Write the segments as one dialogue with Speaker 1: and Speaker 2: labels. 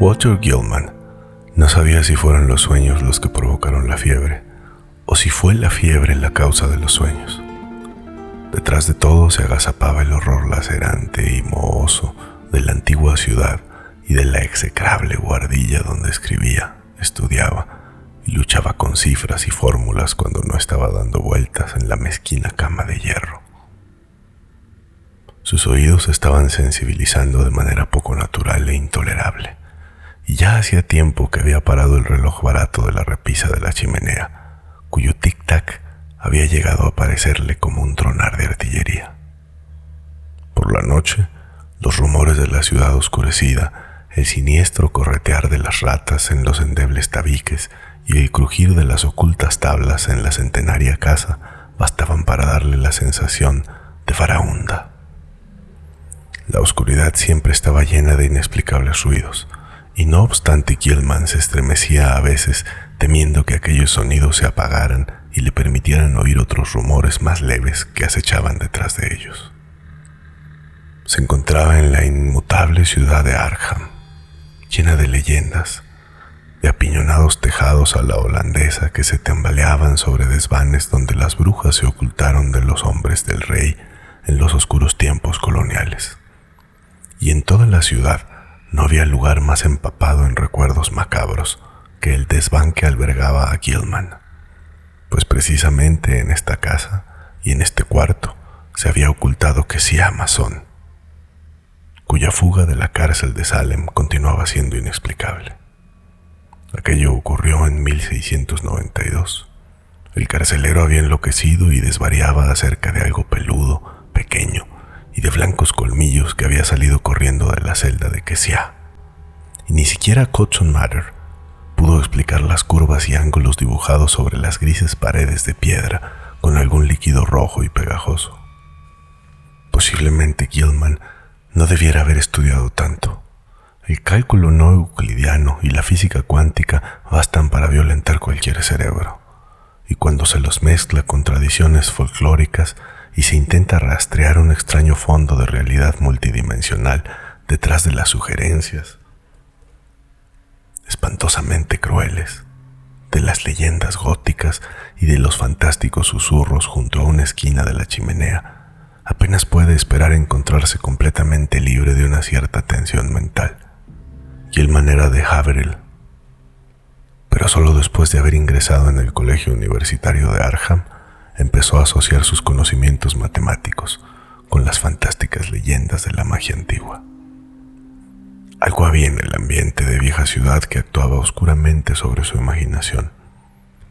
Speaker 1: Walter Gilman no sabía si fueron los sueños los que provocaron la fiebre, o si fue la fiebre la causa de los sueños. Detrás de todo se agazapaba el horror lacerante y mohoso de la antigua ciudad y de la execrable guardilla donde escribía, estudiaba y luchaba con cifras y fórmulas cuando no estaba dando vueltas en la mezquina cama de hierro. Sus oídos estaban sensibilizando de manera poco natural e intolerable, y ya hacía tiempo que había parado el reloj barato de la repisa de la chimenea, cuyo tic-tac había llegado a parecerle como un tronar de artillería. Por la noche, los rumores de la ciudad oscurecida, el siniestro corretear de las ratas en los endebles tabiques y el crujir de las ocultas tablas en la centenaria casa bastaban para darle la sensación de faraunda. La oscuridad siempre estaba llena de inexplicables ruidos, y no obstante Gilman se estremecía a veces temiendo que aquellos sonidos se apagaran y le permitieran oír otros rumores más leves que acechaban detrás de ellos. Se encontraba en la inmutable ciudad de Arkham, llena de leyendas, de apiñonados tejados a la holandesa que se tambaleaban sobre desvanes donde las brujas se ocultaron de los hombres del rey en los oscuros tiempos coloniales. Y en toda la ciudad no había lugar más empapado en recuerdos macabros que el desván que albergaba a Gilman, pues precisamente en esta casa y en este cuarto se había ocultado Kessia Mason, cuya fuga de la cárcel de Salem continuaba siendo inexplicable. Aquello ocurrió en 1692. El carcelero había enloquecido y desvariaba acerca de algo peludo, pequeño y de blancos colmillos que había salido corriendo de la celda de Kessia. Y ni siquiera Coulson Mather pudo explicar las curvas y ángulos dibujados sobre las grises paredes de piedra con algún líquido rojo y pegajoso. Posiblemente Gilman no debiera haber estudiado tanto. El cálculo no euclidiano y la física cuántica bastan para violentar cualquier cerebro, y cuando se los mezcla con tradiciones folclóricas y se intenta rastrear un extraño fondo de realidad multidimensional detrás de las sugerencias espantosamente crueles de las leyendas góticas y de los fantásticos susurros junto a una esquina de la chimenea, apenas puede esperar encontrarse completamente libre de una cierta tensión mental. Gilman era de Haverhill, pero solo después de haber ingresado en el colegio universitario de Arkham empezó a asociar sus conocimientos matemáticos con las fantásticas leyendas de la magia antigua. Algo había en el ambiente de vieja ciudad que actuaba oscuramente sobre su imaginación.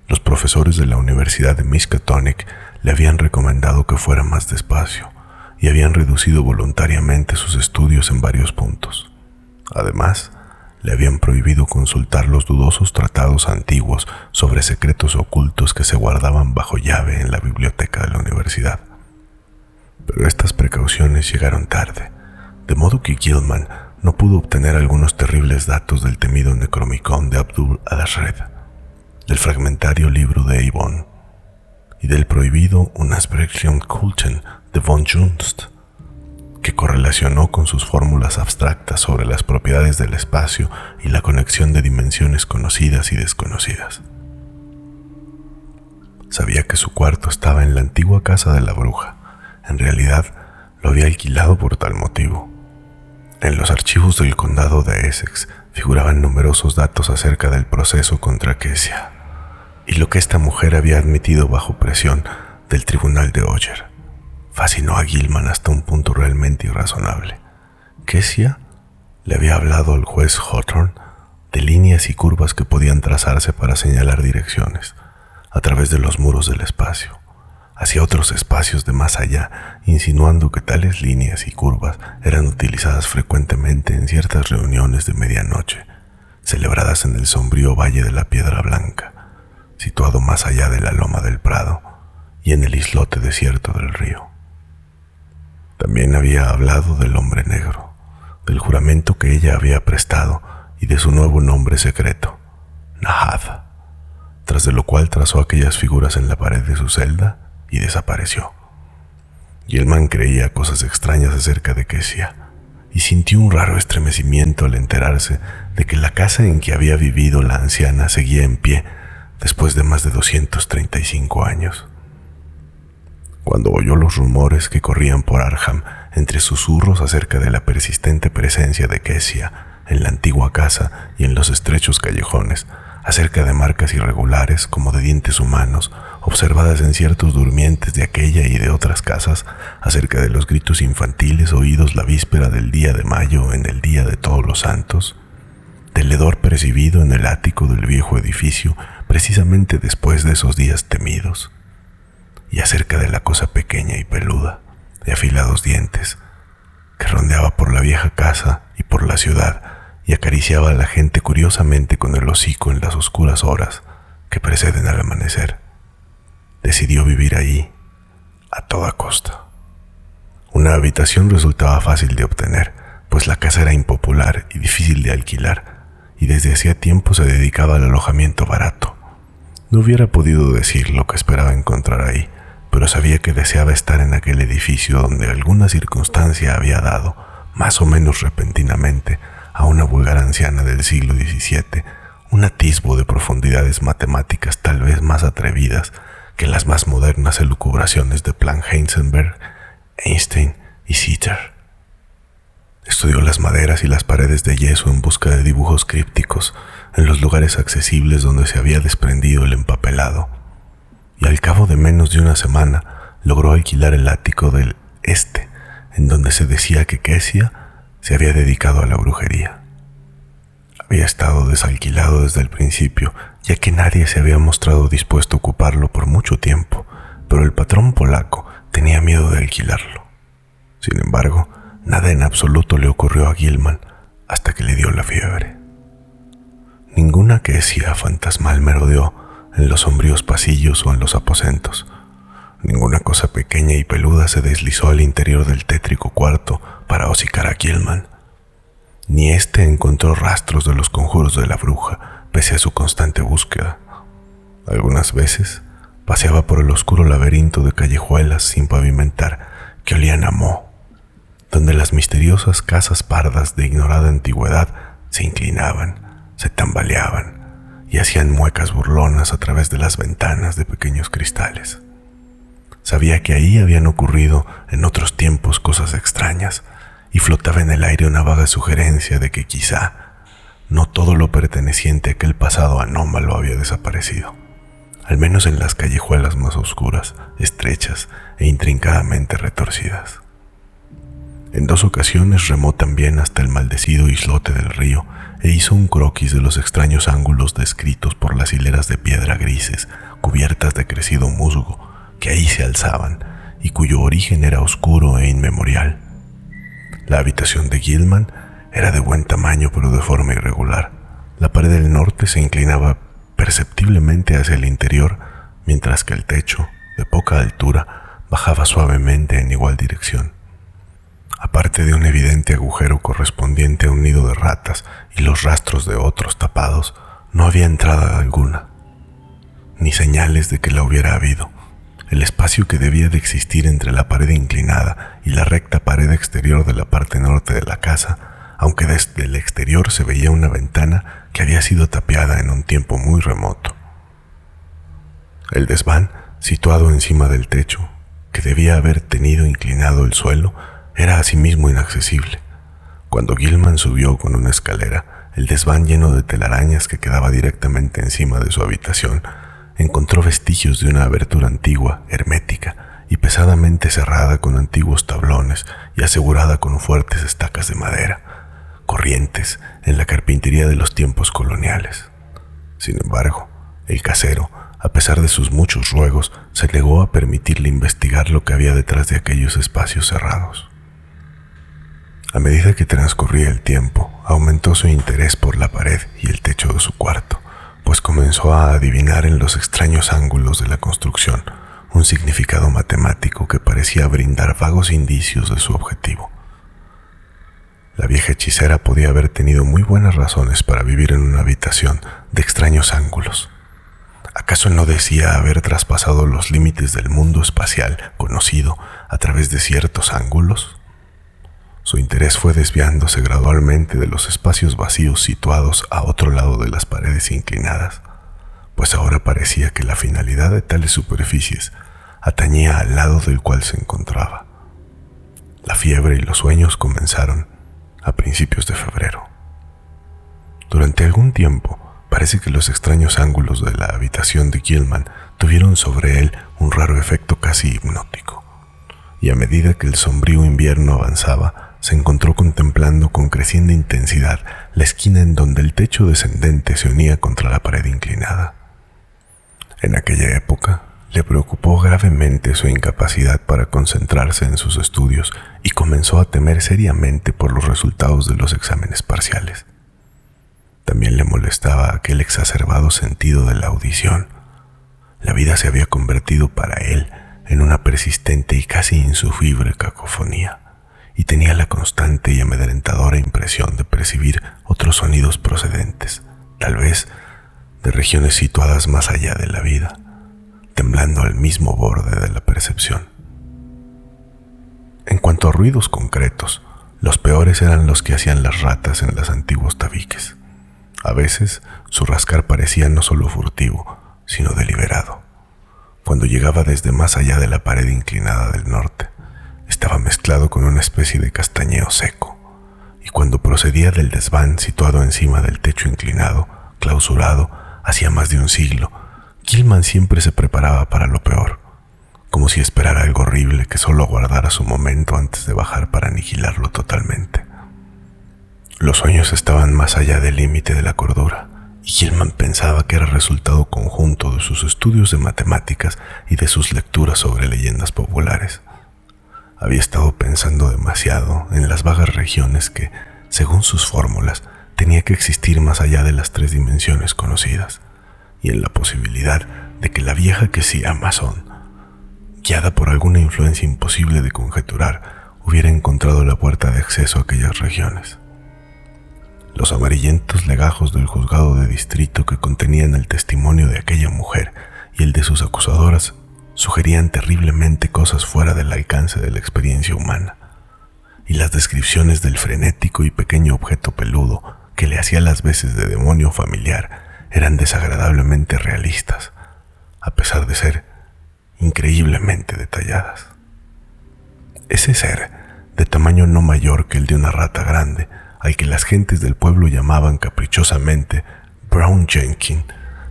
Speaker 1: Los profesores de la Universidad de Miskatonic le habían recomendado que fuera más despacio y habían reducido voluntariamente sus estudios en varios puntos. Además, le habían prohibido consultar los dudosos tratados antiguos sobre secretos ocultos que se guardaban bajo llave en la biblioteca de la universidad. Pero estas precauciones llegaron tarde, de modo que Gilman no pudo obtener algunos terribles datos del temido Necromicon de Abdul al-Ashred, del fragmentario libro de Avon y del prohibido Unasbrechen de von Junst, que correlacionó con sus fórmulas abstractas sobre las propiedades del espacio y la conexión de dimensiones conocidas y desconocidas. Sabía que su cuarto estaba en la antigua casa de la bruja. En realidad, lo había alquilado por tal motivo. En los archivos del condado de Essex figuraban numerosos datos acerca del proceso contra Kessia y lo que esta mujer había admitido bajo presión del tribunal de Oyer. Fascinó a Gilman hasta un punto realmente irrazonable. Kessia le había hablado al juez Hawthorne de líneas y curvas que podían trazarse para señalar direcciones a través de los muros del espacio, hacia otros espacios de más allá, insinuando que tales líneas y curvas eran utilizadas frecuentemente en ciertas reuniones de medianoche, celebradas en el sombrío Valle de la Piedra Blanca, situado más allá de la Loma del Prado y en el islote desierto del río. También había hablado del hombre negro, del juramento que ella había prestado y de su nuevo nombre secreto, Nahad, tras de lo cual trazó aquellas figuras en la pared de su celda y desapareció. Gilman creía cosas extrañas acerca de Kessia y sintió un raro estremecimiento al enterarse de que la casa en que había vivido la anciana seguía en pie después de más de 235 años. Cuando oyó los rumores que corrían por Arkham entre susurros acerca de la persistente presencia de Kessia en la antigua casa y en los estrechos callejones, acerca de marcas irregulares como de dientes humanos observadas en ciertos durmientes de aquella y de otras casas, acerca de los gritos infantiles oídos la víspera del día de mayo en el día de Todos los Santos, del hedor percibido en el ático del viejo edificio precisamente después de esos días temidos, y acerca de la cosa pequeña y peluda, de afilados dientes, que rondeaba por la vieja casa y por la ciudad y acariciaba a la gente curiosamente con el hocico en las oscuras horas que preceden al amanecer. Decidió vivir allí a toda costa. Una habitación resultaba fácil de obtener, pues la casa era impopular y difícil de alquilar, y desde hacía tiempo se dedicaba al alojamiento barato. No hubiera podido decir lo que esperaba encontrar ahí, pero sabía que deseaba estar en aquel edificio donde alguna circunstancia había dado, más o menos repentinamente, a una vulgar anciana del siglo XVII, un atisbo de profundidades matemáticas tal vez más atrevidas que las más modernas elucubraciones de Plan-Heisenberg, Einstein y Sitter. Estudió las maderas y las paredes de yeso en busca de dibujos crípticos en los lugares accesibles donde se había desprendido el empapelado, y al cabo de menos de una semana logró alquilar el ático del este, en donde se decía que Kessia se había dedicado a la brujería. Había estado desalquilado desde el principio, ya que nadie se había mostrado dispuesto a ocuparlo por mucho tiempo, pero el patrón polaco tenía miedo de alquilarlo. Sin embargo, nada en absoluto le ocurrió a Gilman hasta que le dio la fiebre. Ninguna Kessia fantasmal merodeó en los sombríos pasillos o en los aposentos. Ninguna cosa pequeña y peluda se deslizó al interior del tétrico cuarto para hocicar a Gilman. Ni éste encontró rastros de los conjuros de la bruja, pese a su constante búsqueda. Algunas veces paseaba por el oscuro laberinto de callejuelas sin pavimentar que olían a moho, donde las misteriosas casas pardas de ignorada antigüedad se inclinaban, se tambaleaban y hacían muecas burlonas a través de las ventanas de pequeños cristales. Sabía que ahí habían ocurrido en otros tiempos cosas extrañas, y flotaba en el aire una vaga sugerencia de que quizá no todo lo perteneciente a aquel pasado anómalo había desaparecido, al menos en las callejuelas más oscuras, estrechas e intrincadamente retorcidas. En 2 ocasiones remó también hasta el maldecido islote del río e hizo un croquis de los extraños ángulos descritos por las hileras de piedra grises cubiertas de crecido musgo que ahí se alzaban y cuyo origen era oscuro e inmemorial. La habitación de Gilman era de buen tamaño pero de forma irregular. La pared del norte se inclinaba perceptiblemente hacia el interior, mientras que el techo, de poca altura, bajaba suavemente en igual dirección. Aparte de un evidente agujero correspondiente a un nido de ratas y los rastros de otros tapados, no había entrada alguna, ni señales de que la hubiera habido. El espacio que debía de existir entre la pared inclinada y la recta pared exterior de la parte norte de la casa, aunque desde el exterior se veía una ventana que había sido tapiada en un tiempo muy remoto. El desván, situado encima del techo, que debía haber tenido inclinado el suelo, era asimismo inaccesible. Cuando Gilman subió con una escalera, el desván lleno de telarañas que quedaba directamente encima de su habitación, encontró vestigios de una abertura antigua, hermética y pesadamente cerrada con antiguos tablones y asegurada con fuertes estacas de madera, corrientes en la carpintería de los tiempos coloniales. Sin embargo, el casero, a pesar de sus muchos ruegos, se negó a permitirle investigar lo que había detrás de aquellos espacios cerrados. A medida que transcurría el tiempo, aumentó su interés por la pared y el techo de su cuarto, pues comenzó a adivinar en los extraños ángulos de la construcción un significado matemático que parecía brindar vagos indicios de su objetivo. La vieja hechicera podía haber tenido muy buenas razones para vivir en una habitación de extraños ángulos. ¿Acaso no decía haber traspasado los límites del mundo espacial conocido a través de ciertos ángulos? su interés fue desviándose gradualmente de los espacios vacíos situados a otro lado de las paredes inclinadas, pues ahora parecía que la finalidad de tales superficies atañía al lado del cual se encontraba. La fiebre y los sueños comenzaron a principios de febrero. Durante algún tiempo, parece que los extraños ángulos de la habitación de Gilman tuvieron sobre él un raro efecto casi hipnótico, y a medida que el sombrío invierno avanzaba, se encontró contemplando con creciente intensidad la esquina en donde el techo descendente se unía contra la pared inclinada. En aquella época, le preocupó gravemente su incapacidad para concentrarse en sus estudios y comenzó a temer seriamente por los resultados de los exámenes parciales. También le molestaba aquel exacerbado sentido de la audición. La vida se había convertido para él en una persistente y casi insufrible cacofonía, y tenía la constante y amedrentadora impresión de percibir otros sonidos procedentes, tal vez, de regiones situadas más allá de la vida, temblando al mismo borde de la percepción. En cuanto a ruidos concretos, los peores eran los que hacían las ratas en los antiguos tabiques. A veces, su rascar parecía no solo furtivo, sino deliberado. Cuando llegaba desde más allá de la pared inclinada del norte, estaba mezclado con una especie de castañeo seco, y cuando procedía del desván situado encima del techo inclinado, clausurado, hacía más de un siglo, Gilman siempre se preparaba para lo peor, como si esperara algo horrible que solo aguardara su momento antes de bajar para aniquilarlo totalmente. Los sueños estaban más allá del límite de la cordura, y Gilman pensaba que era resultado conjunto de sus estudios de matemáticas y de sus lecturas sobre leyendas populares. Había estado pensando demasiado en las vagas regiones que, según sus fórmulas, tenía que existir más allá de las 3 dimensiones conocidas, y en la posibilidad de que la vieja que sí Amazon, guiada por alguna influencia imposible de conjeturar, hubiera encontrado la puerta de acceso a aquellas regiones. Los amarillentos legajos del juzgado de distrito que contenían el testimonio de aquella mujer y el de sus acusadoras sugerían terriblemente cosas fuera del alcance de la experiencia humana, y las descripciones del frenético y pequeño objeto peludo que le hacía las veces de demonio familiar eran desagradablemente realistas, a pesar de ser increíblemente detalladas. Ese ser, de tamaño no mayor que el de una rata grande, al que las gentes del pueblo llamaban caprichosamente Brown Jenkins,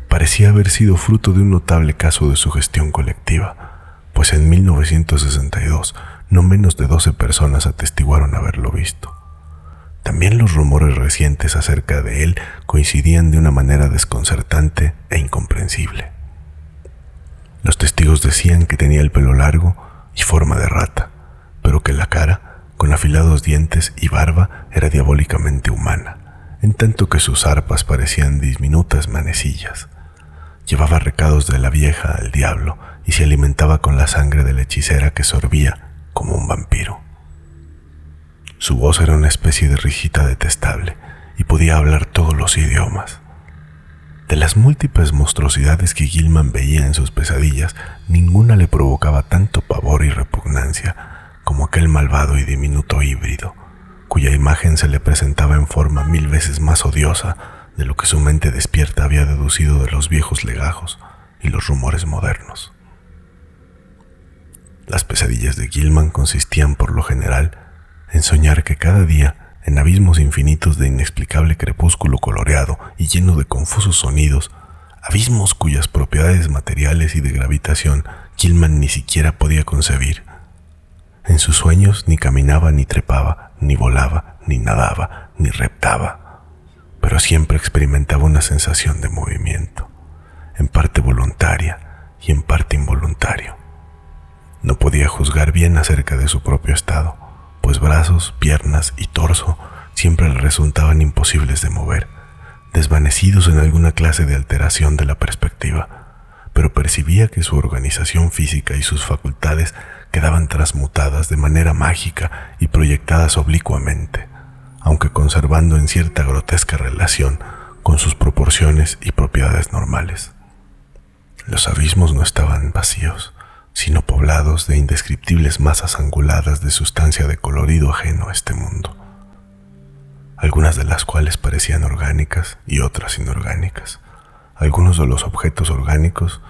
Speaker 1: parecía haber sido fruto de un notable caso de sugestión colectiva, pues en 1962 no menos de 12 personas atestiguaron haberlo visto. También los rumores recientes acerca de él coincidían de una manera desconcertante e incomprensible. Los testigos decían que tenía el pelo largo y forma de rata, pero que la cara, con afilados dientes y barba, era diabólicamente humana, en tanto que sus arpas parecían diminutas manecillas. Llevaba recados de la vieja al diablo y se alimentaba con la sangre de la hechicera que sorbía como un vampiro. Su voz era una especie de risita detestable y podía hablar todos los idiomas. De las múltiples monstruosidades que Gilman veía en sus pesadillas, ninguna le provocaba tanto pavor y repugnancia como aquel malvado y diminuto híbrido, cuya imagen se le presentaba en forma 1000 veces más odiosa de lo que su mente despierta había deducido de los viejos legajos y los rumores modernos. Las pesadillas de Gilman consistían por lo general en soñar que cada día, en abismos infinitos de inexplicable crepúsculo coloreado y lleno de confusos sonidos, abismos cuyas propiedades materiales y de gravitación Gilman ni siquiera podía concebir. En sus sueños ni caminaba, ni trepaba, ni volaba, ni nadaba, ni reptaba, pero siempre experimentaba una sensación de movimiento, en parte voluntaria y en parte involuntario. No podía juzgar bien acerca de su propio estado, pues brazos, piernas y torso siempre le resultaban imposibles de mover, desvanecidos en alguna clase de alteración de la perspectiva, pero percibía que su organización física y sus facultades quedaban transmutadas de manera mágica y proyectadas oblicuamente, aunque conservando en cierta grotesca relación con sus proporciones y propiedades normales. Los abismos no estaban vacíos, sino poblados de indescriptibles masas anguladas de sustancia de colorido ajeno a este mundo, algunas de las cuales parecían orgánicas y otras inorgánicas. Algunos de los objetos orgánicos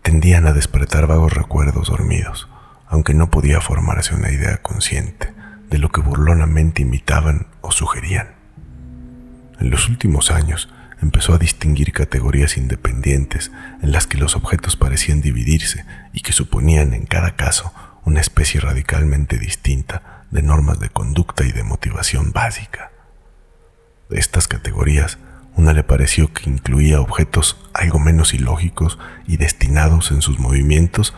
Speaker 1: tendían a despertar vagos recuerdos dormidos, aunque no podía formarse una idea consciente de lo que burlonamente imitaban o sugerían. En los últimos años empezó a distinguir categorías independientes en las que los objetos parecían dividirse y que suponían en cada caso una especie radicalmente distinta de normas de conducta y de motivación básica. De estas categorías, una le pareció que incluía objetos algo menos ilógicos y destinados en sus movimientos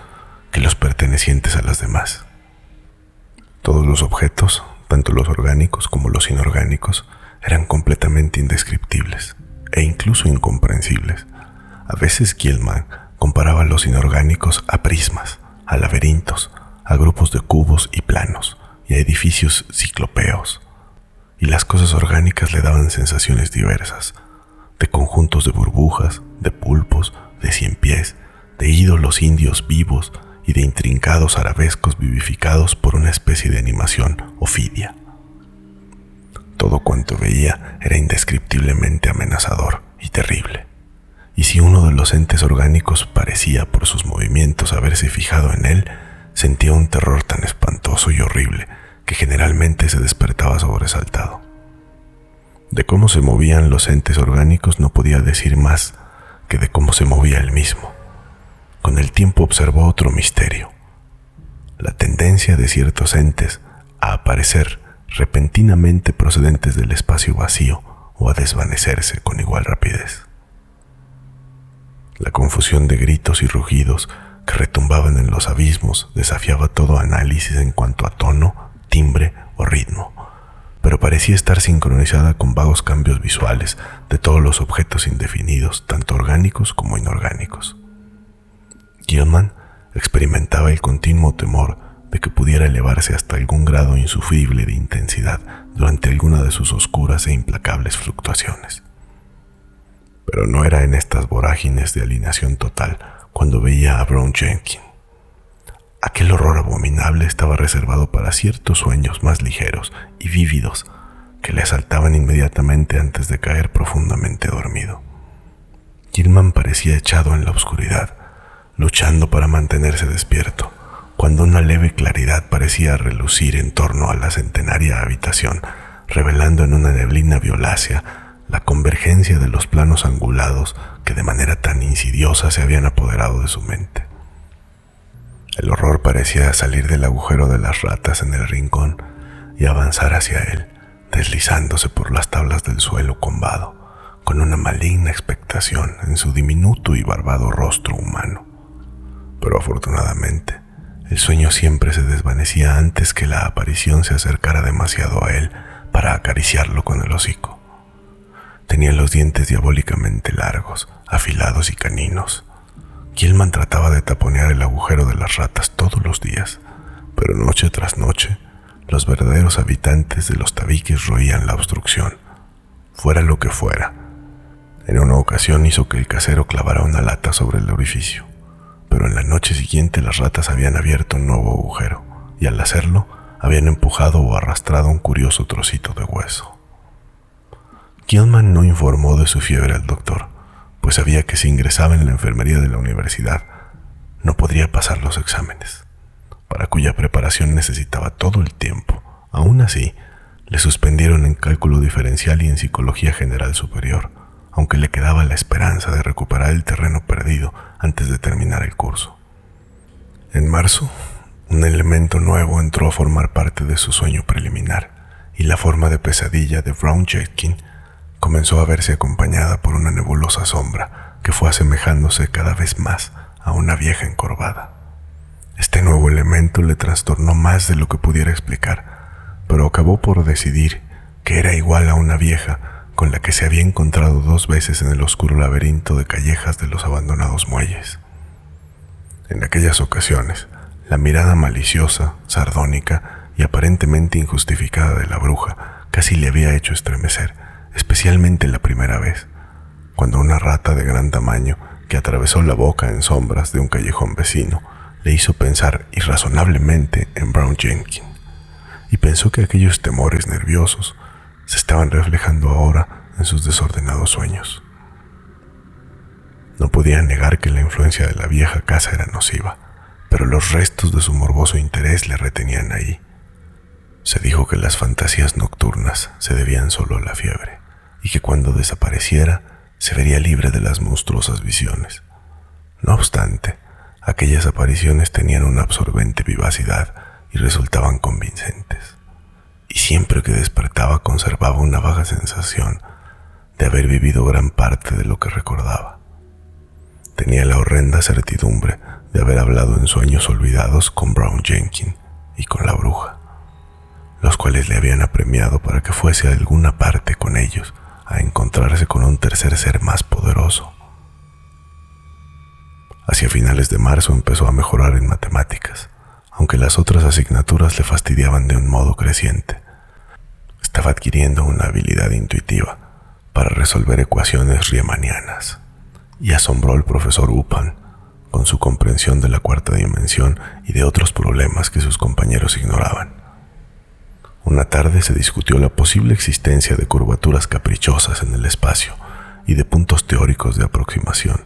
Speaker 1: que los pertenecientes a las demás. Todos los objetos, tanto los orgánicos como los inorgánicos, eran completamente indescriptibles e incluso incomprensibles. A veces Gilman comparaba los inorgánicos a prismas, a laberintos, a grupos de cubos y planos y a edificios ciclópeos. Y las cosas orgánicas le daban sensaciones diversas, de conjuntos de burbujas, de pulpos, de ciempiés, de ídolos indios vivos y de intrincados arabescos vivificados por una especie de animación ofidia. Todo cuanto veía era indescriptiblemente amenazador y terrible, y si uno de los entes orgánicos parecía por sus movimientos haberse fijado en él, sentía un terror tan espantoso y horrible que generalmente se despertaba sobresaltado. De cómo se movían los entes orgánicos no podía decir más que de cómo se movía él mismo. Con el tiempo observó otro misterio: la tendencia de ciertos entes a aparecer repentinamente procedentes del espacio vacío o a desvanecerse con igual rapidez. La confusión de gritos y rugidos que retumbaban en los abismos desafiaba todo análisis en cuanto a tono, timbre o ritmo, pero parecía estar sincronizada con vagos cambios visuales de todos los objetos indefinidos, tanto orgánicos como inorgánicos. Gilman experimentaba el continuo temor de que pudiera elevarse hasta algún grado insufrible de intensidad durante alguna de sus oscuras e implacables fluctuaciones. Pero no era en estas vorágines de alineación total cuando veía a Brown Jenkins. Aquel horror abominable estaba reservado para ciertos sueños más ligeros y vívidos que le asaltaban inmediatamente antes de caer profundamente dormido. Gilman parecía echado en la oscuridad, luchando para mantenerse despierto, cuando una leve claridad parecía relucir en torno a la centenaria habitación, revelando en una neblina violácea la convergencia de los planos angulados que de manera tan insidiosa se habían apoderado de su mente. El horror parecía salir del agujero de las ratas en el rincón y avanzar hacia él, deslizándose por las tablas del suelo combado, con una maligna expectación en su diminuto y barbado rostro humano. Pero afortunadamente, el sueño siempre se desvanecía antes que la aparición se acercara demasiado a él para acariciarlo con el hocico. Tenía los dientes diabólicamente largos, afilados y caninos. Gilman trataba de taponear el agujero de las ratas todos los días, pero noche tras noche, los verdaderos habitantes de los tabiques roían la obstrucción, fuera lo que fuera. En una ocasión hizo que el casero clavara una lata sobre el orificio, pero en la noche siguiente las ratas habían abierto un nuevo agujero, y al hacerlo, habían empujado o arrastrado un curioso trocito de hueso. Gilman no informó de su fiebre al doctor, pues sabía que si ingresaba en la enfermería de la universidad, no podría pasar los exámenes, para cuya preparación necesitaba todo el tiempo. Aún así, le suspendieron en cálculo diferencial y en psicología general superior, aunque le quedaba la esperanza de recuperar el terreno perdido antes de terminar el curso. En marzo, un elemento nuevo entró a formar parte de su sueño preliminar, y la forma de pesadilla de Brown Jenkins comenzó a verse acompañada por una nebulosa sombra que fue asemejándose cada vez más a una vieja encorvada. Este nuevo elemento le trastornó más de lo que pudiera explicar, pero acabó por decidir que era igual a una vieja con la que se había encontrado 2 veces en el oscuro laberinto de callejas de los abandonados muelles. En aquellas ocasiones, la mirada maliciosa, sardónica y aparentemente injustificada de la bruja casi le había hecho estremecer, especialmente la primera vez, cuando una rata de gran tamaño que atravesó la boca en sombras de un callejón vecino le hizo pensar irrazonablemente en Brown Jenkins, y pensó que aquellos temores nerviosos se estaban reflejando ahora en sus desordenados sueños. No podía negar que la influencia de la vieja casa era nociva, pero los restos de su morboso interés le retenían ahí. Se dijo que las fantasías nocturnas se debían solo a la fiebre, y que cuando desapareciera se vería libre de las monstruosas visiones. No obstante, aquellas apariciones tenían una absorbente vivacidad y resultaban convincentes, y siempre que despertaba conservaba una vaga sensación de haber vivido gran parte de lo que recordaba. Tenía la horrenda certidumbre de haber hablado en sueños olvidados con Brown Jenkins y con la bruja, los cuales le habían apremiado para que fuese a alguna parte con ellos a encontrarse con un tercer ser más poderoso. Hacia finales de marzo empezó a mejorar en matemáticas, aunque las otras asignaturas le fastidiaban de un modo creciente. Estaba adquiriendo una habilidad intuitiva para resolver ecuaciones riemannianas, y asombró al profesor Upham con su comprensión de la cuarta dimensión y de otros problemas que sus compañeros ignoraban. Una tarde se discutió la posible existencia de curvaturas caprichosas en el espacio y de puntos teóricos de aproximación,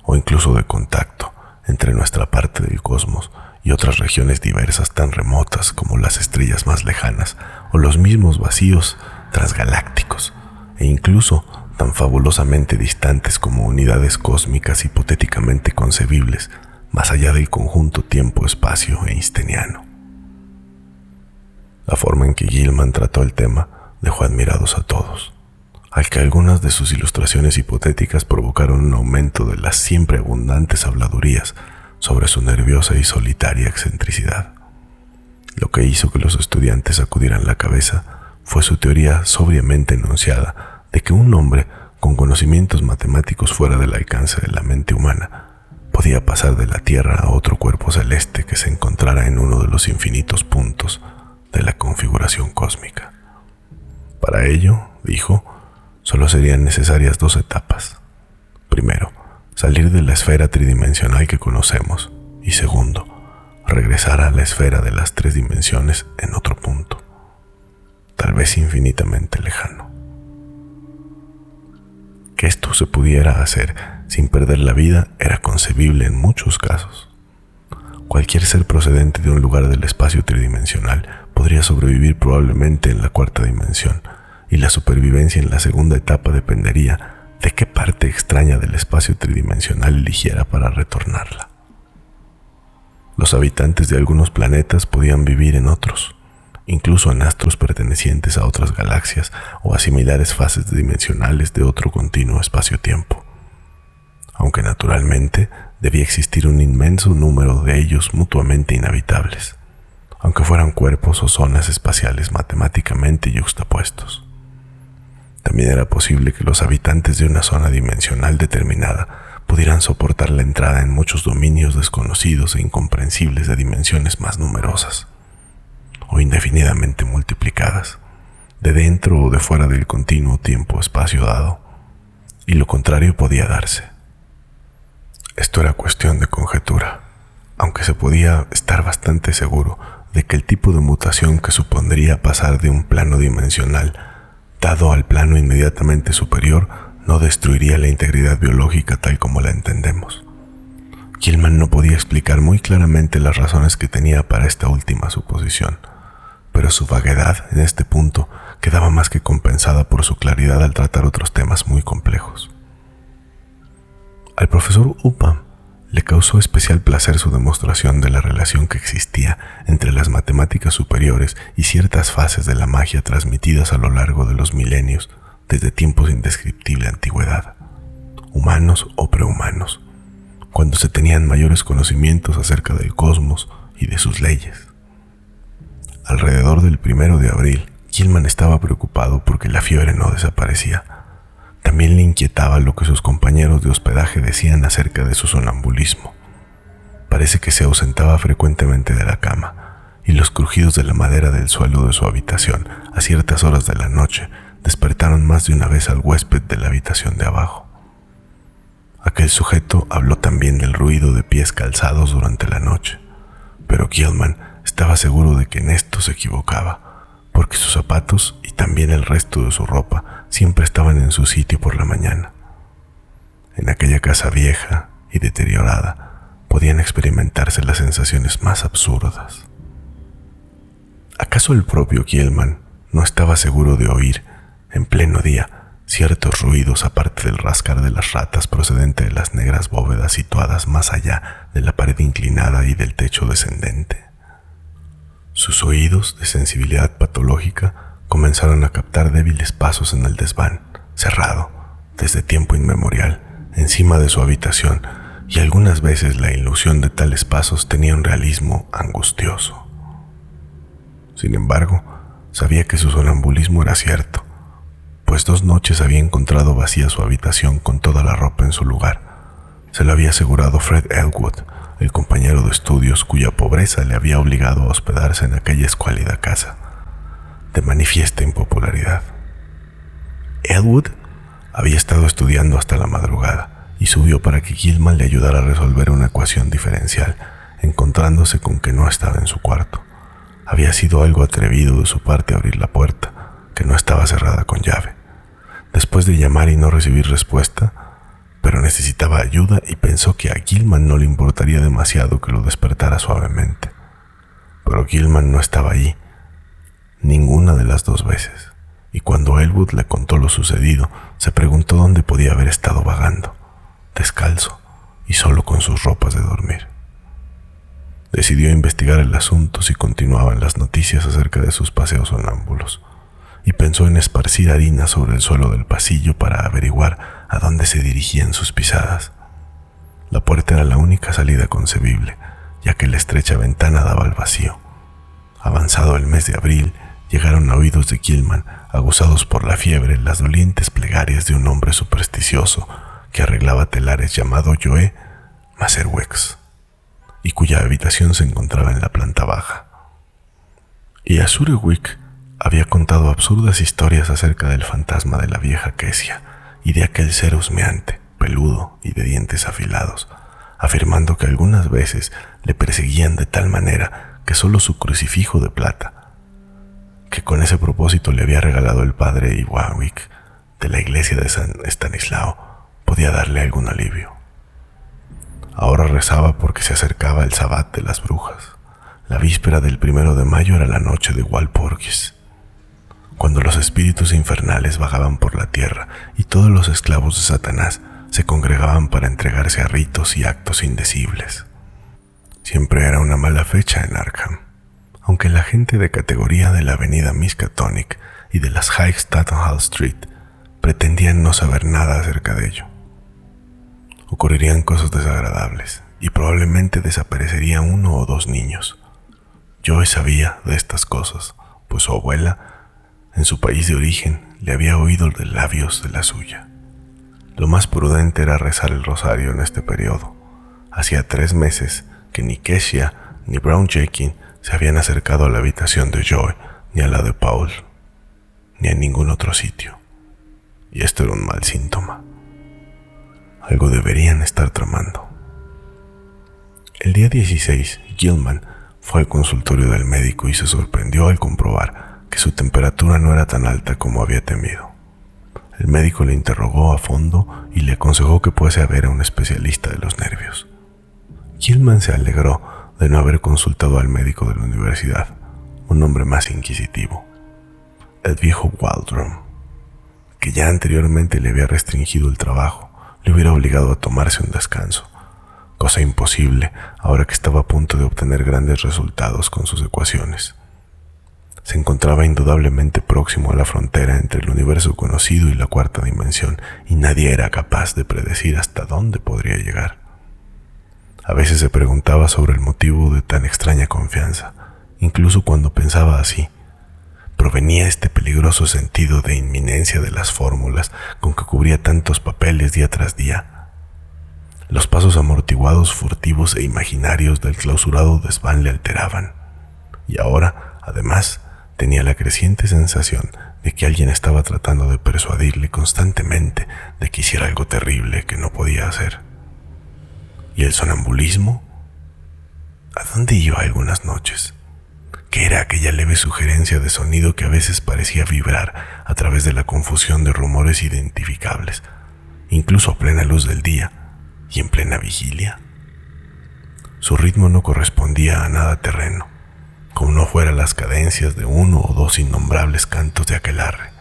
Speaker 1: o incluso de contacto entre nuestra parte del cosmos y otras regiones diversas tan remotas como las estrellas más lejanas o los mismos vacíos transgalácticos, e incluso tan fabulosamente distantes como unidades cósmicas hipotéticamente concebibles más allá del conjunto tiempo-espacio einsteiniano. La forma en que Gilman trató el tema dejó admirados a todos, al que algunas de sus ilustraciones hipotéticas provocaron un aumento de las siempre abundantes habladurías sobre su nerviosa y solitaria excentricidad. Lo que hizo que los estudiantes sacudieran la cabeza fue su teoría sobriamente enunciada de que un hombre con conocimientos matemáticos fuera del alcance de la mente humana podía pasar de la Tierra a otro cuerpo celeste que se encontrara en uno de los infinitos puntos de la configuración cósmica. Para ello, dijo, solo serían necesarias 2 etapas. Primero, salir de la esfera tridimensional que conocemos, y segundo, regresar a la esfera de las 3 dimensiones en otro punto, tal vez infinitamente lejano. Que esto se pudiera hacer sin perder la vida era concebible en muchos casos. Cualquier ser procedente de un lugar del espacio tridimensional podría sobrevivir probablemente en la cuarta dimensión, y la supervivencia en la segunda etapa dependería de qué parte extraña del espacio tridimensional eligiera para retornarla. Los habitantes de algunos planetas podían vivir en otros, incluso en astros pertenecientes a otras galaxias o a similares fases dimensionales de otro continuo espacio-tiempo, aunque naturalmente debía existir un inmenso número de ellos mutuamente inhabitables, aunque fueran cuerpos o zonas espaciales matemáticamente yuxtapuestos. También era posible que los habitantes de una zona dimensional determinada pudieran soportar la entrada en muchos dominios desconocidos e incomprensibles de dimensiones más numerosas, o indefinidamente multiplicadas, de dentro o de fuera del continuo tiempo-espacio dado, y lo contrario podía darse. Esto era cuestión de conjetura, aunque se podía estar bastante seguro de que el tipo de mutación que supondría pasar de un plano dimensional dado al plano inmediatamente superior no destruiría la integridad biológica tal como la entendemos. Gilman no podía explicar muy claramente las razones que tenía para esta última suposición, pero su vaguedad en este punto quedaba más que compensada por su claridad al tratar otros temas muy complejos. Al profesor Upham le causó especial placer su demostración de la relación que existía entre las matemáticas superiores y ciertas fases de la magia transmitidas a lo largo de los milenios desde tiempos de indescriptible antigüedad, humanos o prehumanos, cuando se tenían mayores conocimientos acerca del cosmos y de sus leyes. Alrededor del 1 de abril, Gilman estaba preocupado porque la fiebre no desaparecía. También le inquietaba lo que sus compañeros de hospedaje decían acerca de su sonambulismo. Parece que se ausentaba frecuentemente de la cama, y los crujidos de la madera del suelo de su habitación a ciertas horas de la noche despertaron más de una vez al huésped de la habitación de abajo. Aquel sujeto habló también del ruido de pies calzados durante la noche, pero Gilman estaba seguro de que en esto se equivocaba, porque sus zapatos y también el resto de su ropa siempre estaban en su sitio por la mañana. En aquella casa vieja y deteriorada podían experimentarse las sensaciones más absurdas. ¿Acaso el propio Gilman no estaba seguro de oír, en pleno día, ciertos ruidos aparte del rascar de las ratas procedente de las negras bóvedas situadas más allá de la pared inclinada y del techo descendente? Sus oídos, de sensibilidad patológica, comenzaron a captar débiles pasos en el desván, cerrado, desde tiempo inmemorial, encima de su habitación, y algunas veces la ilusión de tales pasos tenía un realismo angustioso. Sin embargo, sabía que su sonambulismo era cierto, pues 2 noches había encontrado vacía su habitación con toda la ropa en su lugar. Se lo había asegurado Fred Elwood, el compañero de estudios cuya pobreza le había obligado a hospedarse en aquella escuálida casa, de manifiesta impopularidad. Elwood había estado estudiando hasta la madrugada y subió para que Gilman le ayudara a resolver una ecuación diferencial, encontrándose con que no estaba en su cuarto. Había sido algo atrevido de su parte abrir la puerta, que no estaba cerrada con llave. Después de llamar y no recibir respuesta, pero necesitaba ayuda y pensó que a Gilman no le importaría demasiado que lo despertara suavemente. Pero Gilman no estaba allí, ninguna de las 2 veces, y cuando Elwood le contó lo sucedido, se preguntó dónde podía haber estado vagando, descalzo y solo con sus ropas de dormir. Decidió investigar el asunto si continuaban las noticias acerca de sus paseos sonámbulos, y pensó en esparcir harina sobre el suelo del pasillo para averiguar a dónde se dirigían sus pisadas. La puerta era la única salida concebible, ya que la estrecha ventana daba al vacío. Avanzado el mes de abril, llegaron a oídos de Gilman, aguzados por la fiebre, las dolientes plegarias de un hombre supersticioso que arreglaba telares llamado Joe Maserwex, y cuya habitación se encontraba en la planta baja. Y a Surewick había contado absurdas historias acerca del fantasma de la vieja Kesia y de aquel ser husmeante, peludo y de dientes afilados, afirmando que algunas veces le perseguían de tal manera que solo su crucifijo de plata, que con ese propósito le había regalado el padre Iwawick de la iglesia de San Estanislao, podía darle algún alivio. Ahora rezaba porque se acercaba el Sabbat de las brujas. La víspera del 1 de mayo era la noche de Walpurgis, cuando los espíritus infernales vagaban por la tierra y todos los esclavos de Satanás se congregaban para entregarse a ritos y actos indecibles. Siempre era una mala fecha en Arkham, aunque la gente de categoría de la avenida Miskatonic y de las High Staten Hall Street pretendían no saber nada acerca de ello. Ocurrirían cosas desagradables y probablemente desaparecería 1 o 2 niños. Joe sabía de estas cosas, pues su abuela, en su país de origen, le había oído de labios de la suya. Lo más prudente era rezar el rosario en este periodo. Hacía 3 meses que ni Kesia ni Brown Jekin se habían acercado a la habitación de Joe, ni a la de Paul, ni a ningún otro sitio. Y esto era un mal síntoma. Algo deberían estar tramando. El día 16, Gilman fue al consultorio del médico y se sorprendió al comprobar que su temperatura no era tan alta como había temido. El médico le interrogó a fondo y le aconsejó que fuese a ver a un especialista de los nervios. Gilman se alegró de no haber consultado al médico de la universidad, un hombre más inquisitivo, el viejo Waldron, que ya anteriormente le había restringido el trabajo, le hubiera obligado a tomarse un descanso, cosa imposible ahora que estaba a punto de obtener grandes resultados con sus ecuaciones. Se encontraba indudablemente próximo a la frontera entre el universo conocido y la 4ª dimensión, y nadie era capaz de predecir hasta dónde podría llegar. A veces se preguntaba sobre el motivo de tan extraña confianza, incluso cuando pensaba así. ¿Provenía este peligroso sentido de inminencia de las fórmulas con que cubría tantos papeles día tras día? Los pasos amortiguados, furtivos e imaginarios del clausurado desván le alteraban, y ahora, además, tenía la creciente sensación de que alguien estaba tratando de persuadirle constantemente de que hiciera algo terrible que no podía hacer. ¿Y el sonambulismo? ¿A dónde iba algunas noches? ¿Qué era aquella leve sugerencia de sonido que a veces parecía vibrar a través de la confusión de rumores identificables, incluso a plena luz del día y en plena vigilia? Su ritmo no correspondía a nada terreno, como no fueran las cadencias de uno o dos innombrables cantos de aquelarre,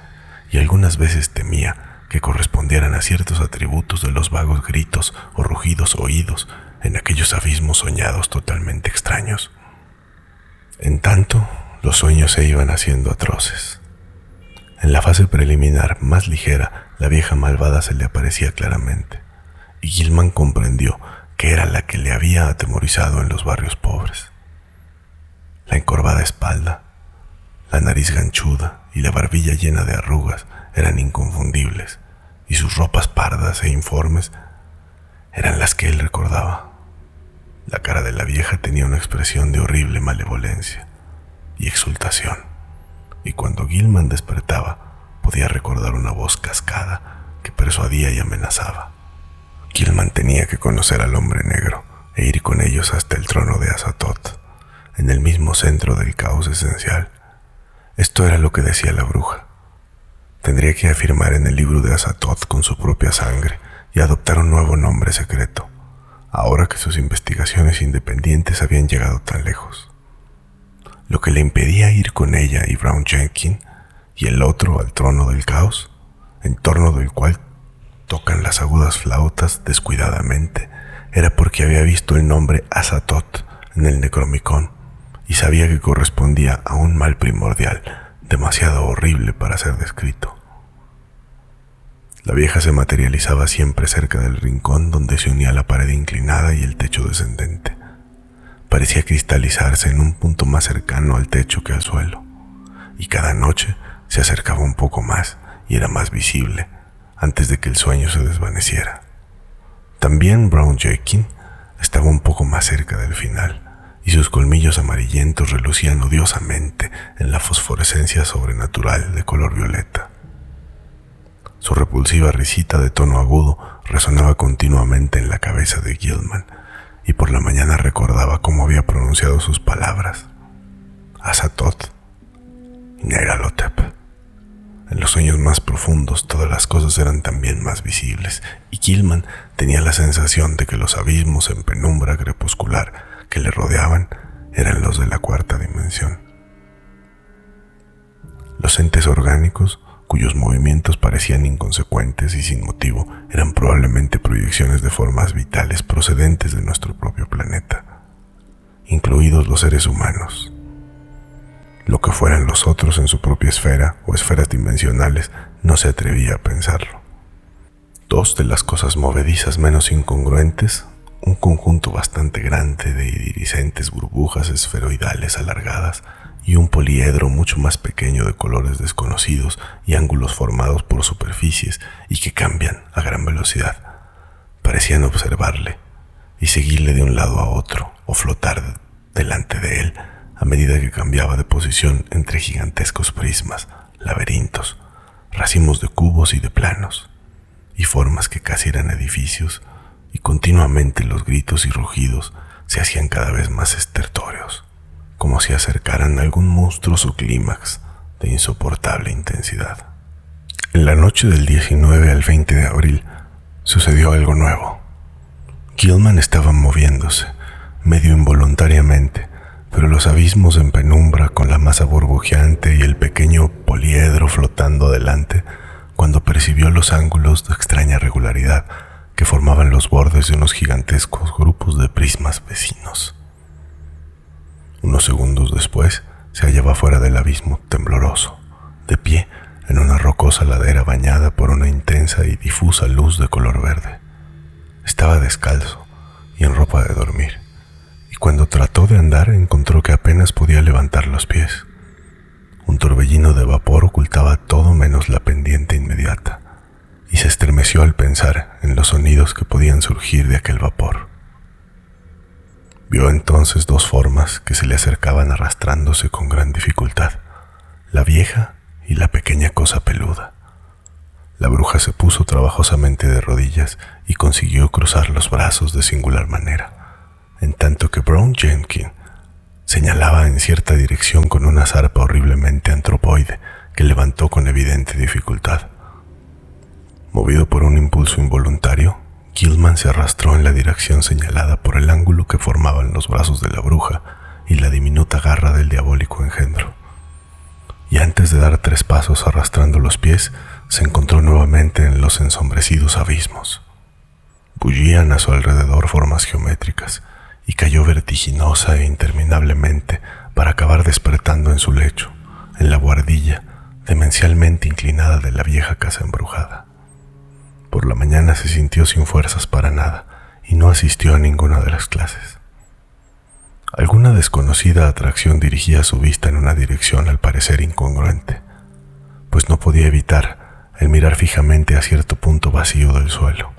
Speaker 1: y algunas veces temía que correspondieran a ciertos atributos de los vagos gritos o rugidos oídos en aquellos abismos soñados totalmente extraños. En tanto, los sueños se iban haciendo atroces. En la fase preliminar más ligera, la vieja malvada se le aparecía claramente, y Gilman comprendió que era la que le había atemorizado en los barrios pobres. La encorvada espalda, la nariz ganchuda y la barbilla llena de arrugas eran inconfundibles, y sus ropas pardas e informes eran las que él recordaba. La cara de la vieja tenía una expresión de horrible malevolencia y exultación, y cuando Gilman despertaba podía recordar una voz cascada que persuadía y amenazaba. Gilman tenía que conocer al hombre negro e ir con ellos hasta el trono de Azathoth, en el mismo centro del caos esencial. Esto era lo que decía la bruja. Tendría que afirmar en el libro de Azathoth con su propia sangre y adoptar un nuevo nombre secreto, ahora que sus investigaciones independientes habían llegado tan lejos. Lo que le impedía ir con ella y Brown Jenkins y el otro al trono del caos, en torno del cual tocan las agudas flautas descuidadamente, era porque había visto el nombre Azathoth en el Necromicon y sabía que correspondía a un mal primordial demasiado horrible para ser descrito. La vieja se materializaba siempre cerca del rincón donde se unía la pared inclinada y el techo descendente. Parecía cristalizarse en un punto más cercano al techo que al suelo, y cada noche se acercaba un poco más y era más visible antes de que el sueño se desvaneciera. También Brown Jenkins estaba un poco más cerca del final, y sus colmillos amarillentos relucían odiosamente en la fosforescencia sobrenatural de color violeta. Su repulsiva risita de tono agudo resonaba continuamente en la cabeza de Gilman, y por la mañana recordaba cómo había pronunciado sus palabras: Azathoth y Nyarlathotep. En los sueños más profundos todas las cosas eran también más visibles, y Gilman tenía la sensación de que los abismos en penumbra crepuscular que le rodeaban eran los de la cuarta dimensión. Los entes orgánicos, cuyos movimientos parecían inconsecuentes y sin motivo, eran probablemente proyecciones de formas vitales procedentes de nuestro propio planeta, incluidos los seres humanos. Lo que fueran los otros en su propia esfera o esferas dimensionales no se atrevía a pensarlo. Dos de las cosas movedizas menos incongruentes, un conjunto bastante grande de iridiscentes burbujas esferoidales alargadas y un poliedro mucho más pequeño de colores desconocidos y ángulos formados por superficies y que cambian a gran velocidad, parecían observarle y seguirle de un lado a otro o flotar delante de él a medida que cambiaba de posición entre gigantescos prismas, laberintos, racimos de cubos y de planos, y formas que casi eran edificios, y continuamente los gritos y rugidos se hacían cada vez más estertóreos, como si acercaran a algún monstruoso clímax de insoportable intensidad. En la noche del 19 al 20 de abril sucedió algo nuevo. Gilman estaba moviéndose, medio involuntariamente, pero los abismos en penumbra con la masa burbujeante y el pequeño poliedro flotando delante, cuando percibió los ángulos de extraña regularidad que formaban los bordes de unos gigantescos grupos de prismas vecinos. Unos segundos después se hallaba fuera del abismo tembloroso, de pie en una rocosa ladera bañada por una intensa y difusa luz de color verde. Estaba descalzo y en ropa de dormir, y cuando trató de andar encontró que apenas podía levantar los pies. Un torbellino de vapor ocultaba todo menos la pendiente inmediata, y se estremeció al pensar en los sonidos que podían surgir de aquel vapor. Vio entonces dos formas que se le acercaban arrastrándose con gran dificultad, la vieja y la pequeña cosa peluda. La bruja se puso trabajosamente de rodillas y consiguió cruzar los brazos de singular manera, en tanto que Brown Jenkins señalaba en cierta dirección con una zarpa horriblemente antropoide que levantó con evidente dificultad. Movido por un impulso involuntario, Gilman se arrastró en la dirección señalada por el ángulo que formaban los brazos de la bruja y la diminuta garra del diabólico engendro. Y antes de dar 3 pasos arrastrando los pies, se encontró nuevamente en los ensombrecidos abismos. Bullían a su alrededor formas geométricas, y cayó vertiginosa e interminablemente para acabar despertando en su lecho, en la buhardilla demencialmente inclinada de la vieja casa embrujada. Por la mañana se sintió sin fuerzas para nada y no asistió a ninguna de las clases. Alguna desconocida atracción dirigía su vista en una dirección al parecer incongruente, pues no podía evitar el mirar fijamente a cierto punto vacío del suelo.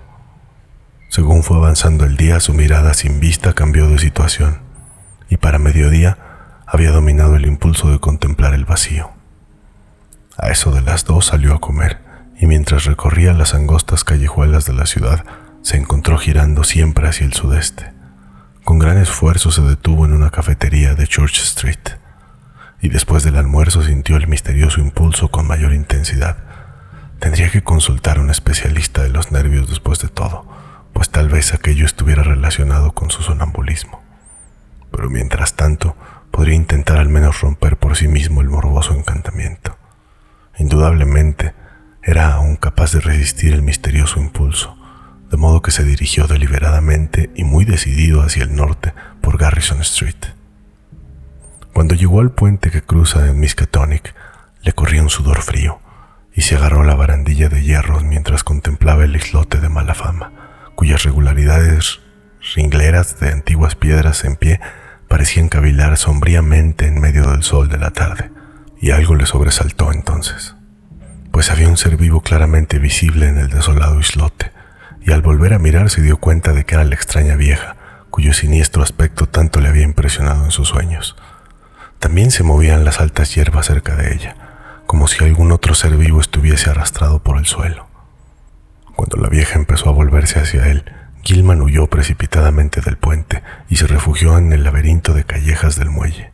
Speaker 1: Según fue avanzando el día, su mirada sin vista cambió de situación, y para mediodía había dominado el impulso de contemplar el vacío. A eso de las 2 salió a comer, y mientras recorría las angostas callejuelas de la ciudad, se encontró girando siempre hacia el sudeste. Con gran esfuerzo se detuvo en una cafetería de Church Street, y después del almuerzo sintió el misterioso impulso con mayor intensidad. Tendría que consultar a un especialista de los nervios después de todo, pues tal vez aquello estuviera relacionado con su sonambulismo. Pero mientras tanto, podría intentar al menos romper por sí mismo el morboso encantamiento. Indudablemente, era aún capaz de resistir el misterioso impulso, de modo que se dirigió deliberadamente y muy decidido hacia el norte por Garrison Street. Cuando llegó al puente que cruza en Miskatonic, le corría un sudor frío y se agarró a la barandilla de hierros mientras contemplaba el islote de mala fama, cuyas regularidades ringleras de antiguas piedras en pie parecían cavilar sombríamente en medio del sol de la tarde, y algo le sobresaltó entonces, pues había un ser vivo claramente visible en el desolado islote, y al volver a mirar se dio cuenta de que era la extraña vieja, cuyo siniestro aspecto tanto le había impresionado en sus sueños. También se movían las altas hierbas cerca de ella, como si algún otro ser vivo estuviese arrastrado por el suelo. Cuando la vieja empezó a volverse hacia él, Gilman huyó precipitadamente del puente y se refugió en el laberinto de callejas del muelle.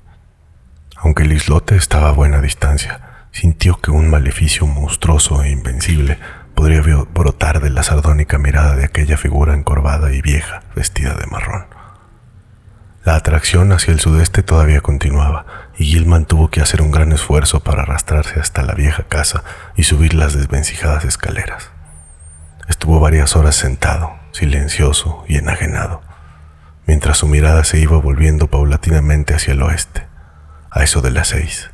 Speaker 1: Aunque el islote estaba a buena distancia, sintió que un maleficio monstruoso e invencible podría brotar de la sardónica mirada de aquella figura encorvada y vieja, vestida de marrón. La atracción hacia el sudeste todavía continuaba, y Gilman tuvo que hacer un gran esfuerzo para arrastrarse hasta la vieja casa y subir las desvencijadas escaleras. Estuvo varias horas sentado, silencioso y enajenado, mientras su mirada se iba volviendo paulatinamente hacia el oeste, a eso de las 6.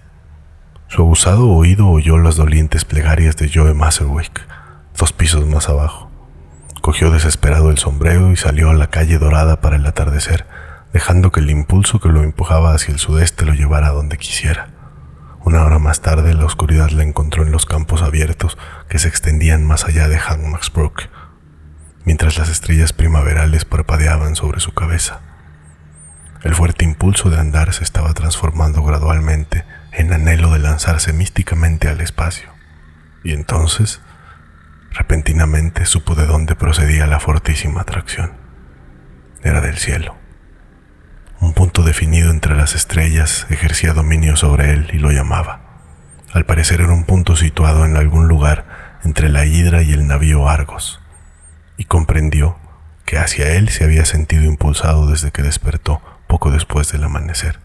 Speaker 1: Su aguzado oído oyó las dolientes plegarias de Joe Maserwick, 2 pisos más abajo. Cogió desesperado el sombrero y salió a la calle dorada para el atardecer, dejando que el impulso que lo empujaba hacia el sudeste lo llevara a donde quisiera. Una hora más tarde, la oscuridad la encontró en los campos abiertos que se extendían más allá de Hackmacksbrook, mientras las estrellas primaverales parpadeaban sobre su cabeza. El fuerte impulso de andar se estaba transformando gradualmente en anhelo de lanzarse místicamente al espacio, y entonces, repentinamente, supo de dónde procedía la fortísima atracción. Era del cielo. Un punto definido entre las estrellas ejercía dominio sobre él y lo llamaba. Al parecer era un punto situado en algún lugar entre la Hidra y el navío Argos, y comprendió que hacia él se había sentido impulsado desde que despertó poco después del amanecer.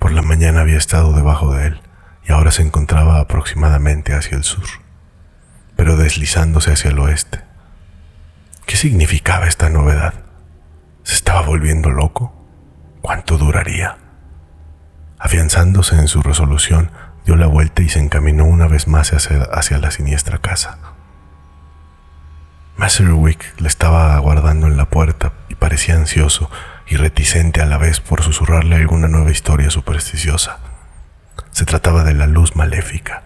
Speaker 1: Por la mañana había estado debajo de él y ahora se encontraba aproximadamente hacia el sur, pero deslizándose hacia el oeste. ¿Qué significaba esta novedad? ¿Se estaba volviendo loco? ¿Cuánto duraría? Afianzándose en su resolución, dio la vuelta y se encaminó una vez más hacia la siniestra casa. Maserwick le estaba aguardando en la puerta y parecía ansioso y reticente a la vez por susurrarle alguna nueva historia supersticiosa. Se trataba de la luz maléfica.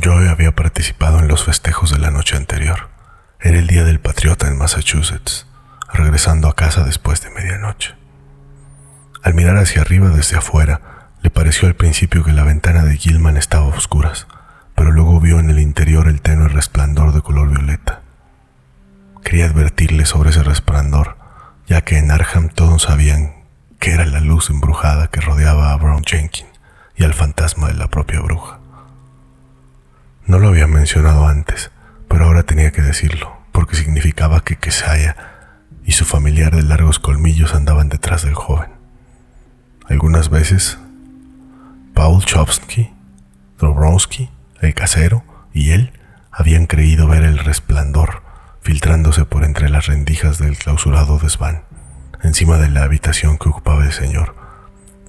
Speaker 1: Joe había participado en los festejos de la noche anterior. Era el día del patriota en Massachusetts, regresando a casa después de medianoche. Al mirar hacia arriba desde afuera, Le pareció al principio que la ventana de Gilman estaba a oscuras, pero luego vio en el interior el tenue resplandor de color violeta. Quería advertirle sobre ese resplandor, ya que en Arkham todos sabían que era la luz embrujada que rodeaba a Brown Jenkins y al fantasma de la propia bruja. No lo había mencionado antes, pero ahora tenía que decirlo, porque significaba que Keziah y su familiar de largos colmillos andaban detrás del joven. Algunas veces, Paul Chomsky, Dobrowski, el casero y él habían creído ver el resplandor filtrándose por entre las rendijas del clausurado desván, encima de la habitación que ocupaba el señor,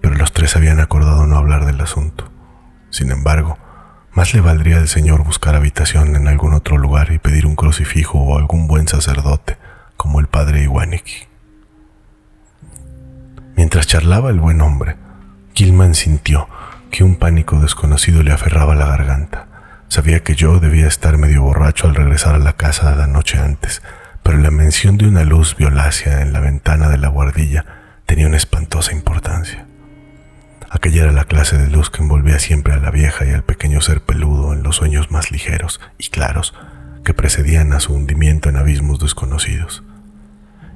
Speaker 1: pero los tres habían acordado no hablar del asunto. Sin embargo, más le valdría al señor buscar habitación en algún otro lugar y pedir un crucifijo o algún buen sacerdote, como el padre Iwaniki. Mientras charlaba el buen hombre, Gilman sintió que un pánico desconocido le aferraba la garganta. Sabía que Joe debía estar medio borracho al regresar a la casa la noche antes, pero la mención de una luz violácea en la ventana de la buhardilla tenía una espantosa importancia. Aquella era la clase de luz que envolvía siempre a la vieja y al pequeño ser peludo en los sueños más ligeros y claros que precedían a su hundimiento en abismos desconocidos.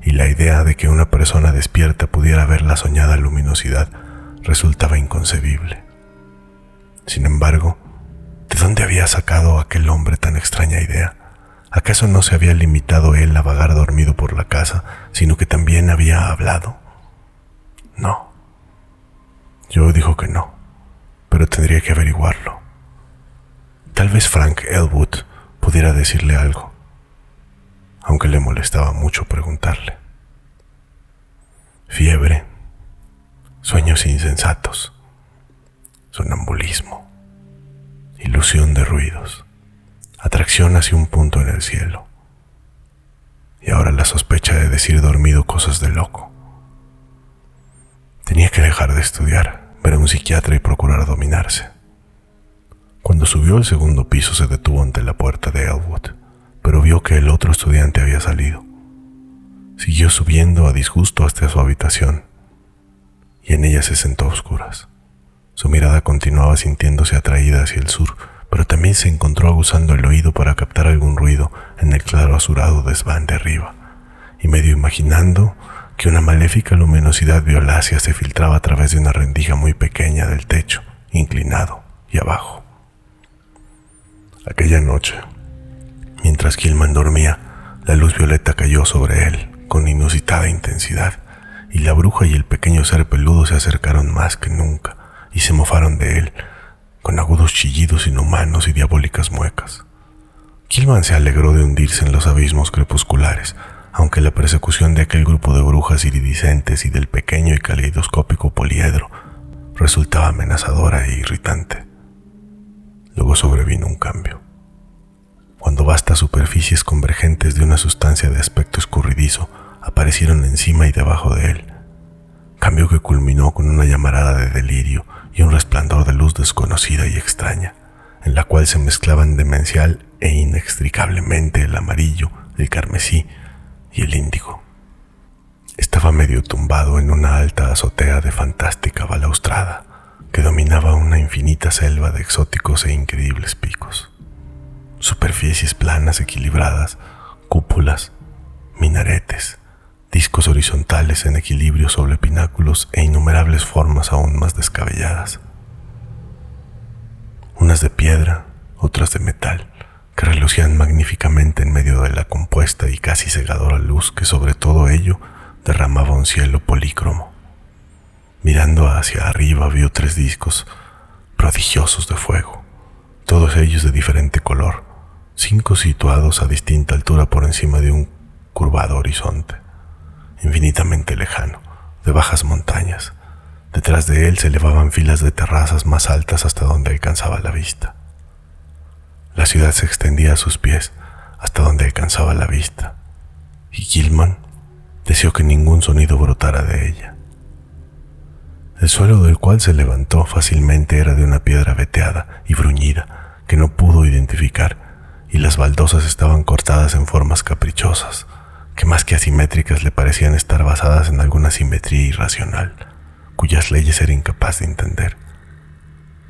Speaker 1: Y la idea de que una persona despierta pudiera ver la soñada luminosidad resultaba inconcebible. Sin embargo, ¿de dónde había sacado aquel hombre tan extraña idea? ¿Acaso no se había limitado él a vagar dormido por la casa, sino que también había hablado? No. Joe dijo que no, pero tendría que averiguarlo. Tal vez Frank Elwood pudiera decirle algo, aunque le molestaba mucho preguntarle. Fiebre, sueños insensatos, sonambulismo, ilusión de ruidos, atracción hacia un punto en el cielo, y ahora la sospecha de decir dormido cosas de loco. Tenía que dejar de estudiar, ver a un psiquiatra y procurar dominarse. Cuando subió al segundo piso se detuvo ante la puerta de Elwood, pero vio que el otro estudiante había salido. Siguió subiendo a disgusto hasta su habitación, y en ella se sentó a oscuras. Su mirada continuaba sintiéndose atraída hacia el sur, pero también se encontró aguzando el oído para captar algún ruido en el claro azurado desván de arriba, y medio imaginando que una maléfica luminosidad violácea se filtraba a través de una rendija muy pequeña del techo, inclinado y abajo. Aquella noche, mientras Gilman dormía, la luz violeta cayó sobre él con inusitada intensidad, y la bruja y el pequeño ser peludo se acercaron más que nunca y se mofaron de él, con agudos chillidos inhumanos y diabólicas muecas. Gilman se alegró de hundirse en los abismos crepusculares, aunque la persecución de aquel grupo de brujas iridiscentes y del pequeño y caleidoscópico poliedro resultaba amenazadora e irritante. Luego sobrevino un cambio. Cuando vastas superficies convergentes de una sustancia de aspecto escurridizo aparecieron encima y debajo de él, cambio que culminó con una llamarada de delirio y un resplandor de luz desconocida y extraña, en la cual se mezclaban demencial e inextricablemente el amarillo, el carmesí y el índigo. Estaba medio tumbado en una alta azotea de fantástica balaustrada que dominaba una infinita selva de exóticos e increíbles picos. Superficies planas equilibradas, cúpulas, minaretes, discos horizontales en equilibrio sobre pináculos e innumerables formas aún más descabelladas. Unas de piedra, otras de metal, que relucían magníficamente en medio de la compuesta y casi cegadora luz que sobre todo ello derramaba un cielo polícromo. Mirando hacia arriba vio 3 discos prodigiosos de fuego, todos ellos de diferente color, 5 situados a distinta altura por encima de un curvado horizonte, infinitamente lejano, de bajas montañas. Detrás de él se elevaban filas de terrazas más altas hasta donde alcanzaba la vista. La ciudad se extendía a sus pies hasta donde alcanzaba la vista, y Gilman deseó que ningún sonido brotara de ella. El suelo del cual se levantó fácilmente era de una piedra veteada y bruñida que no pudo identificar, y las baldosas estaban cortadas en formas caprichosas, que más que asimétricas le parecían estar basadas en alguna simetría irracional, cuyas leyes era incapaz de entender.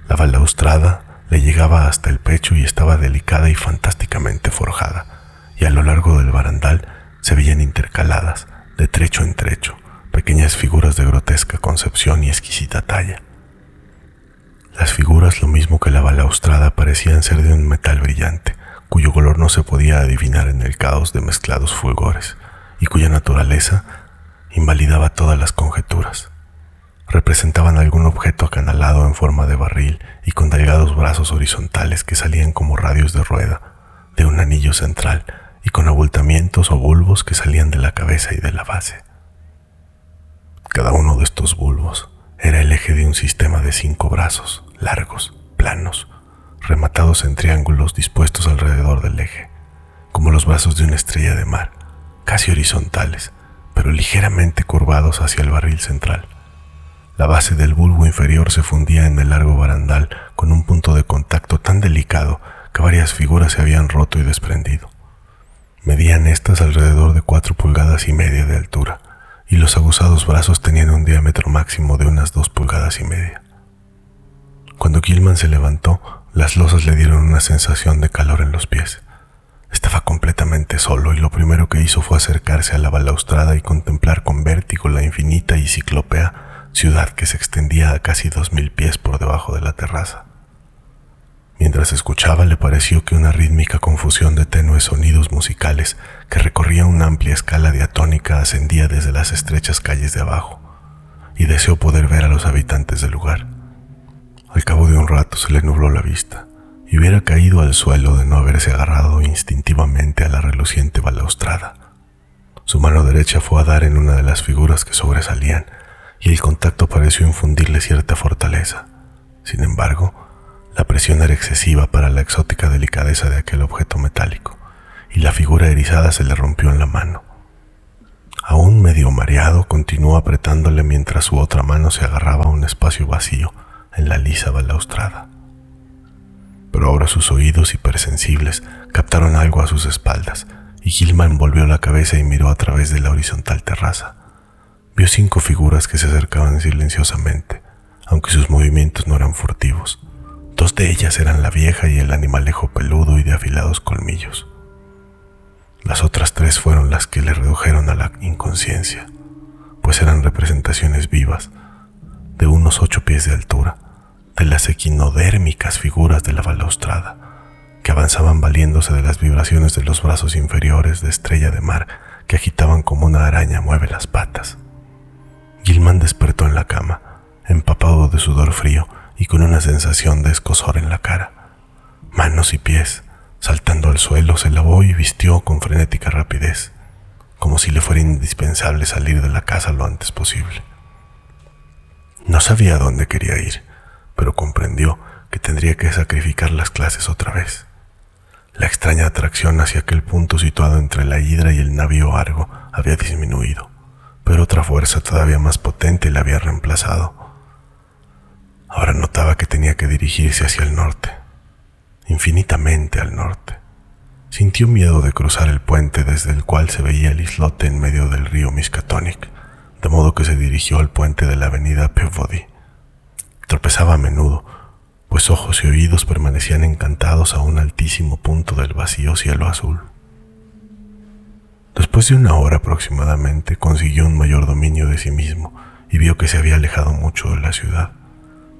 Speaker 1: La balaustrada le llegaba hasta el pecho y estaba delicada y fantásticamente forjada, y a lo largo del barandal se veían intercaladas, de trecho en trecho, pequeñas figuras de grotesca concepción y exquisita talla. Las figuras, lo mismo que la balaustrada, parecían ser de un metal brillante, cuyo color no se podía adivinar en el caos de mezclados fulgores, y cuya naturaleza invalidaba todas las conjeturas. Representaban algún objeto acanalado en forma de barril y con delgados brazos horizontales que salían como radios de rueda de un anillo central y con abultamientos o bulbos que salían de la cabeza y de la base. Cada uno de estos bulbos era el eje de un sistema de 5 brazos, largos, planos, rematados en triángulos dispuestos alrededor del eje, como los brazos de una estrella de mar, casi horizontales, pero ligeramente curvados hacia el barril central. La base del bulbo inferior se fundía en el largo barandal con un punto de contacto tan delicado que varias figuras se habían roto y desprendido. Medían estas alrededor de 4,5 pulgadas de altura, y los aguzados brazos tenían un diámetro máximo de unas 2,5 pulgadas. Cuando Gilman se levantó, las losas le dieron una sensación de calor en los pies. Estaba completamente solo y lo primero que hizo fue acercarse a la balaustrada y contemplar con vértigo la infinita y ciclópea ciudad que se extendía a casi 2,000 pies por debajo de la terraza. Mientras escuchaba, le pareció que una rítmica confusión de tenues sonidos musicales que recorría una amplia escala diatónica ascendía desde las estrechas calles de abajo, y deseó poder ver a los habitantes del lugar. Al cabo de un rato se le nubló la vista, y hubiera caído al suelo de no haberse agarrado instintivamente a la reluciente balaustrada. Su mano derecha fue a dar en una de las figuras que sobresalían, y el contacto pareció infundirle cierta fortaleza. Sin embargo, la presión era excesiva para la exótica delicadeza de aquel objeto metálico, y la figura erizada se le rompió en la mano. Aún medio mareado, continuó apretándole mientras su otra mano se agarraba a un espacio vacío en la lisa balaustrada. Pero ahora sus oídos hipersensibles captaron algo a sus espaldas, y Gilman volvió la cabeza y miró a través de la horizontal terraza. Vio 5 figuras que se acercaban silenciosamente, aunque sus movimientos no eran furtivos. 2 de ellas eran la vieja y el animalejo peludo y de afilados colmillos. Las otras 3 fueron las que le redujeron a la inconsciencia, pues eran representaciones vivas, de unos 8 pies de altura, de las equinodérmicas figuras de la balaustrada, que avanzaban valiéndose de las vibraciones de los brazos inferiores de estrella de mar que agitaban como una araña mueve las patas. Gilman despertó en la cama, empapado de sudor frío y con una sensación de escozor en la cara. Manos y pies, saltando al suelo, se lavó y vistió con frenética rapidez, como si le fuera indispensable salir de la casa lo antes posible. No sabía a dónde quería ir, pero comprendió que tendría que sacrificar las clases otra vez. La extraña atracción hacia aquel punto situado entre la hidra y el navío Argo había disminuido, pero otra fuerza todavía más potente la había reemplazado. Ahora notaba que tenía que dirigirse hacia el norte, infinitamente al norte. Sintió miedo de cruzar el puente desde el cual se veía el islote en medio del río Miskatonic, de modo que se dirigió al puente de la avenida Peabody. Tropezaba a menudo, pues ojos y oídos permanecían encantados a un altísimo punto del vacío cielo azul. Después de 1 hora aproximadamente, consiguió un mayor dominio de sí mismo y vio que se había alejado mucho de la ciudad.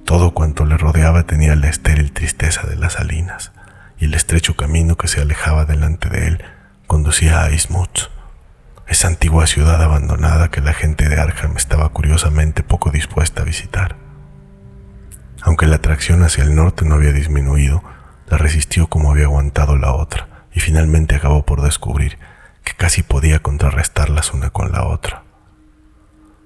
Speaker 1: Todo cuanto le rodeaba tenía la estéril tristeza de las salinas, y el estrecho camino que se alejaba delante de él conducía a Innsmouth, esa antigua ciudad abandonada que la gente de Arkham estaba curiosamente poco dispuesta a visitar. Aunque la atracción hacia el norte no había disminuido, la resistió como había aguantado la otra, y finalmente acabó por descubrir que casi podía contrarrestarlas una con la otra.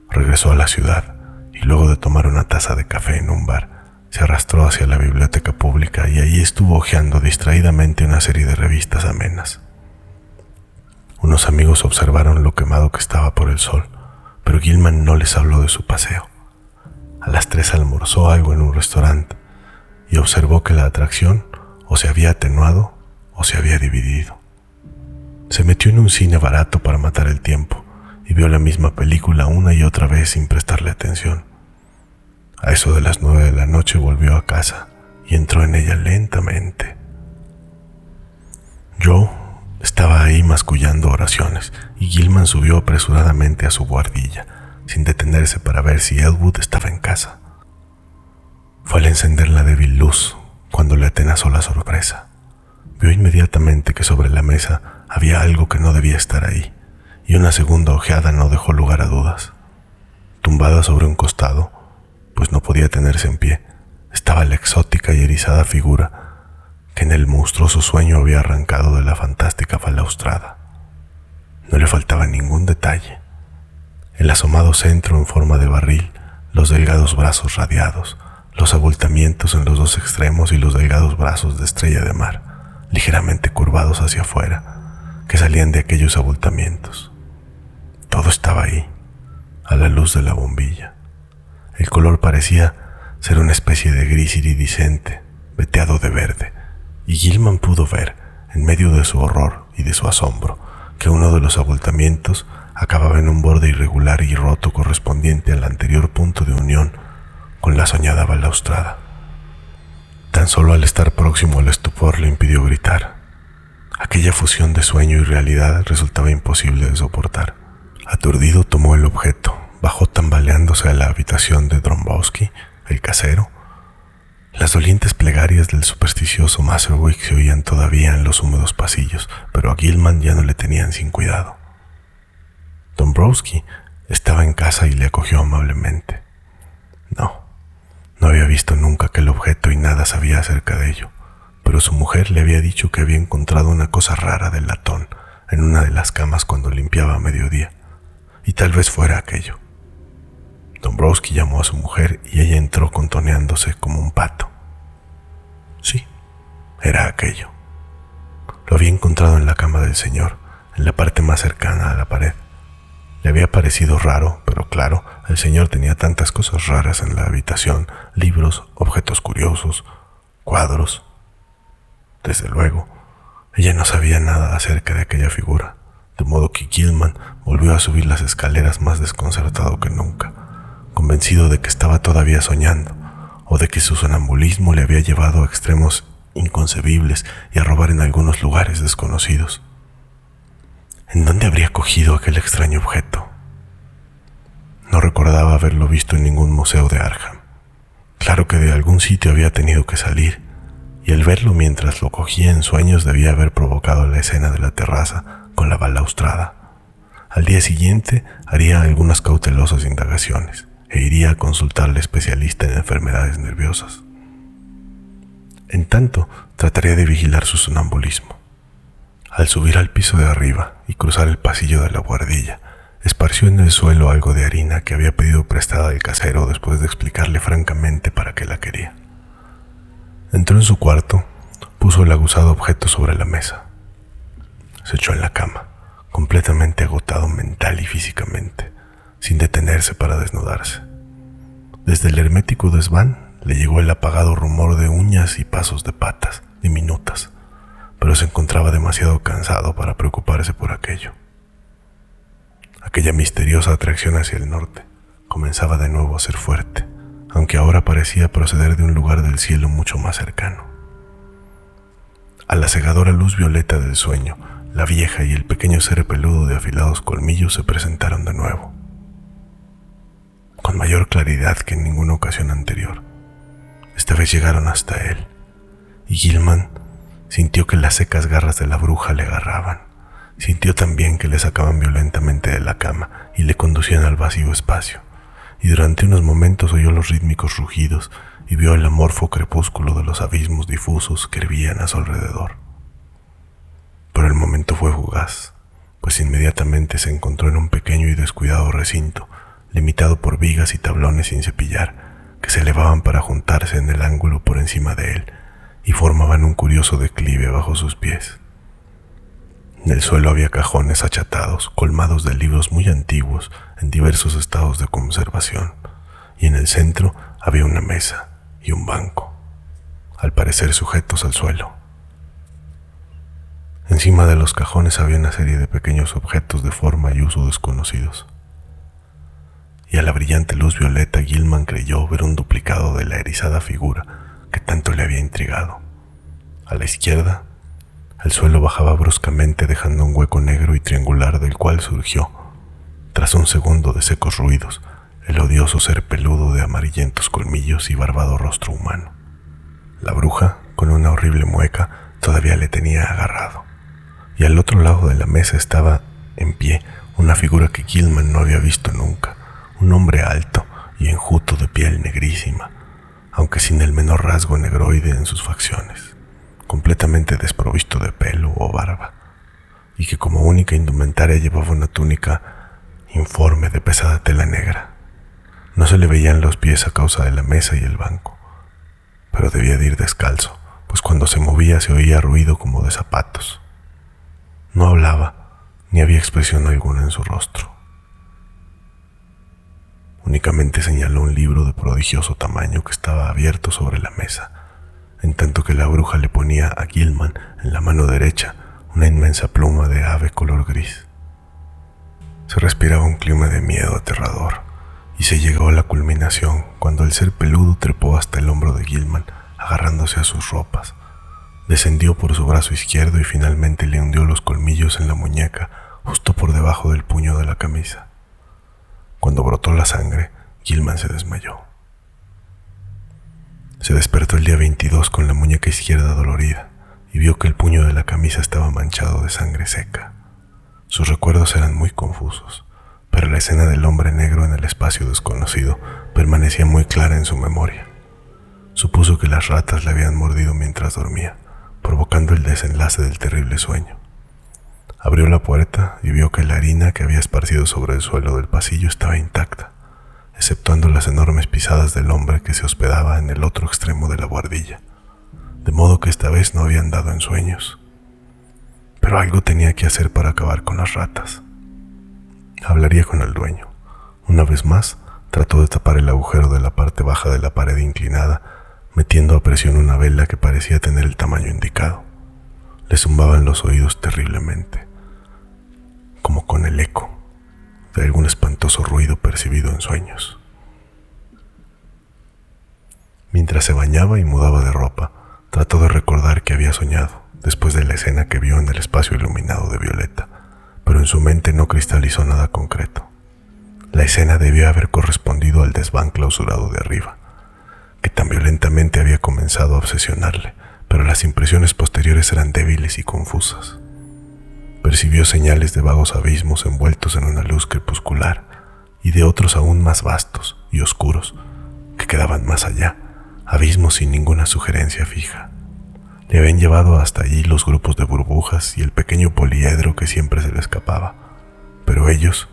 Speaker 1: Regresó a la ciudad, y luego de tomar una taza de café en un bar, se arrastró hacia la biblioteca pública y allí estuvo hojeando distraídamente una serie de revistas amenas. Unos amigos observaron lo quemado que estaba por el sol, pero Gilman no les habló de su paseo. A las 3 almorzó algo en un restaurante y observó que la atracción o se había atenuado o se había dividido. Se metió en un cine barato para matar el tiempo y vio la misma película una y otra vez sin prestarle atención. A eso de las 9 de la noche volvió a casa y entró en ella lentamente. Yo estaba ahí mascullando oraciones y Gilman subió apresuradamente a su buhardilla, sin detenerse para ver si Elwood estaba en casa. Fue al encender la débil luz cuando le atenazó la sorpresa. Vio inmediatamente que sobre la mesa había algo que no debía estar ahí, y una segunda ojeada no dejó lugar a dudas. Tumbada sobre un costado, pues no podía tenerse en pie, estaba la exótica y erizada figura que en el monstruoso sueño había arrancado de la fantástica balaustrada. No le faltaba ningún detalle. El asomado centro en forma de barril, los delgados brazos radiados, los abultamientos en los dos extremos y los delgados brazos de estrella de mar, ligeramente curvados hacia afuera, que salían de aquellos abultamientos. Todo estaba ahí, a la luz de la bombilla. El color parecía ser una especie de gris iridiscente, veteado de verde, y Gilman pudo ver, en medio de su horror y de su asombro, que uno de los abultamientos acababa en un borde irregular y roto correspondiente al anterior punto de unión con la soñada balaustrada. Tan solo al estar próximo al estupor le impidió gritar. Aquella fusión de sueño y realidad resultaba imposible de soportar. Aturdido tomó el objeto, bajó tambaleándose a la habitación de Dombrowski, el casero. Las dolientes plegarias del supersticioso Masterwick se oían todavía en los húmedos pasillos, pero a Gilman ya no le tenían sin cuidado. Dombrowski estaba en casa y le acogió amablemente. No había visto nunca aquel objeto y nada sabía acerca de ello, pero su mujer le había dicho que había encontrado una cosa rara de latón en una de las camas cuando limpiaba a mediodía, y tal vez fuera aquello. Dombrowski llamó a su mujer y ella entró contoneándose como un pato. Sí, era aquello. Lo había encontrado en la cama del señor, en la parte más cercana a la pared. Le había parecido raro, pero claro, el señor tenía tantas cosas raras en la habitación, libros, objetos curiosos, cuadros. Desde luego, ella no sabía nada acerca de aquella figura, de modo que Gilman volvió a subir las escaleras más desconcertado que nunca, convencido de que estaba todavía soñando, o de que su sonambulismo le había llevado a extremos inconcebibles y a robar en algunos lugares desconocidos. ¿En dónde habría cogido aquel extraño objeto? No recordaba haberlo visto en ningún museo de Arkham. Claro que de algún sitio había tenido que salir, y el verlo mientras lo cogía en sueños debía haber provocado la escena de la terraza con la balaustrada. Al día siguiente haría algunas cautelosas indagaciones e iría a consultar al especialista en enfermedades nerviosas. En tanto, trataría de vigilar su sonambulismo. Al subir al piso de arriba y cruzar el pasillo de la buhardilla, esparció en el suelo algo de harina que había pedido prestada al casero después de explicarle francamente para qué la quería. Entró en su cuarto, puso el aguzado objeto sobre la mesa. Se echó en la cama, completamente agotado mental y físicamente, sin detenerse para desnudarse. Desde el hermético desván le llegó el apagado rumor de uñas y pasos de patas, diminutas, pero se encontraba demasiado cansado para preocuparse por aquello. Aquella misteriosa atracción hacia el norte comenzaba de nuevo a ser fuerte, aunque ahora parecía proceder de un lugar del cielo mucho más cercano. A la cegadora luz violeta del sueño, la vieja y el pequeño ser peludo de afilados colmillos se presentaron de nuevo, con mayor claridad que en ninguna ocasión anterior. Esta vez llegaron hasta él, y Gilman sintió que las secas garras de la bruja le agarraban. Sintió también que le sacaban violentamente de la cama y le conducían al vacío espacio, y durante unos momentos oyó los rítmicos rugidos y vio el amorfo crepúsculo de los abismos difusos que hervían a su alrededor. Pero el momento fue fugaz, pues inmediatamente se encontró en un pequeño y descuidado recinto, limitado por vigas y tablones sin cepillar, que se elevaban para juntarse en el ángulo por encima de él y formaban un curioso declive bajo sus pies. En el suelo había cajones achatados, colmados de libros muy antiguos en diversos estados de conservación, y en el centro había una mesa y un banco, al parecer sujetos al suelo. Encima de los cajones había una serie de pequeños objetos de forma y uso desconocidos. y a la brillante luz violeta Gilman creyó ver un duplicado de la erizada figura que tanto le había intrigado. A la izquierda, el suelo bajaba bruscamente dejando un hueco negro y triangular del cual surgió, tras un segundo de secos ruidos, el odioso ser peludo de amarillentos colmillos y barbado rostro humano. La bruja, con una horrible mueca, todavía le tenía agarrado, y al otro lado de la mesa estaba, en pie, una figura que Gilman no había visto nunca, un hombre alto y enjuto de piel negrísima, aunque sin el menor rasgo negroide en sus facciones, completamente desprovisto de pelo o barba, y que como única indumentaria llevaba una túnica informe de pesada tela negra. No se le veían los pies a causa de la mesa y el banco, pero debía de ir descalzo, pues cuando se movía se oía ruido como de zapatos. No hablaba, ni había expresión alguna en su rostro. Únicamente señaló un libro de prodigioso tamaño que estaba abierto sobre la mesa, en tanto que la bruja le ponía a Gilman en la mano derecha una inmensa pluma de ave color gris. Se respiraba un clima de miedo aterrador, y se llegó a la culminación cuando el ser peludo trepó hasta el hombro de Gilman, agarrándose a sus ropas. Descendió por su brazo izquierdo y finalmente le hundió los colmillos en la muñeca, justo por debajo del puño de la camisa. Cuando brotó la sangre, Gilman se desmayó. Se despertó el día 22 con la muñeca izquierda dolorida y vio que el puño de la camisa estaba manchado de sangre seca. Sus recuerdos eran muy confusos, pero la escena del hombre negro en el espacio desconocido permanecía muy clara en su memoria. Supuso que las ratas le habían mordido mientras dormía, provocando el desenlace del terrible sueño. Abrió la puerta y vio que la harina que había esparcido sobre el suelo del pasillo estaba intacta, exceptuando las enormes pisadas del hombre que se hospedaba en el otro extremo de la buhardilla, de modo que esta vez no había andado en sueños. Pero algo tenía que hacer para acabar con las ratas. Hablaría con el dueño. Una vez más, trató de tapar el agujero de la parte baja de la pared inclinada, metiendo a presión una vela que parecía tener el tamaño indicado. Le zumbaban los oídos terriblemente, como con el eco de algún espantoso ruido percibido en sueños. Mientras se bañaba y mudaba de ropa, trató de recordar qué había soñado después de la escena que vio en el espacio iluminado de Violeta, pero en su mente no cristalizó nada concreto. La escena debió haber correspondido al desván clausurado de arriba, que tan violentamente había comenzado a obsesionarle, pero las impresiones posteriores eran débiles y confusas. Percibió señales de vagos abismos envueltos en una luz crepuscular y de otros aún más vastos y oscuros que quedaban más allá, abismos sin ninguna sugerencia fija. Le habían llevado hasta allí los grupos de burbujas y el pequeño poliedro que siempre se le escapaba, pero ellos,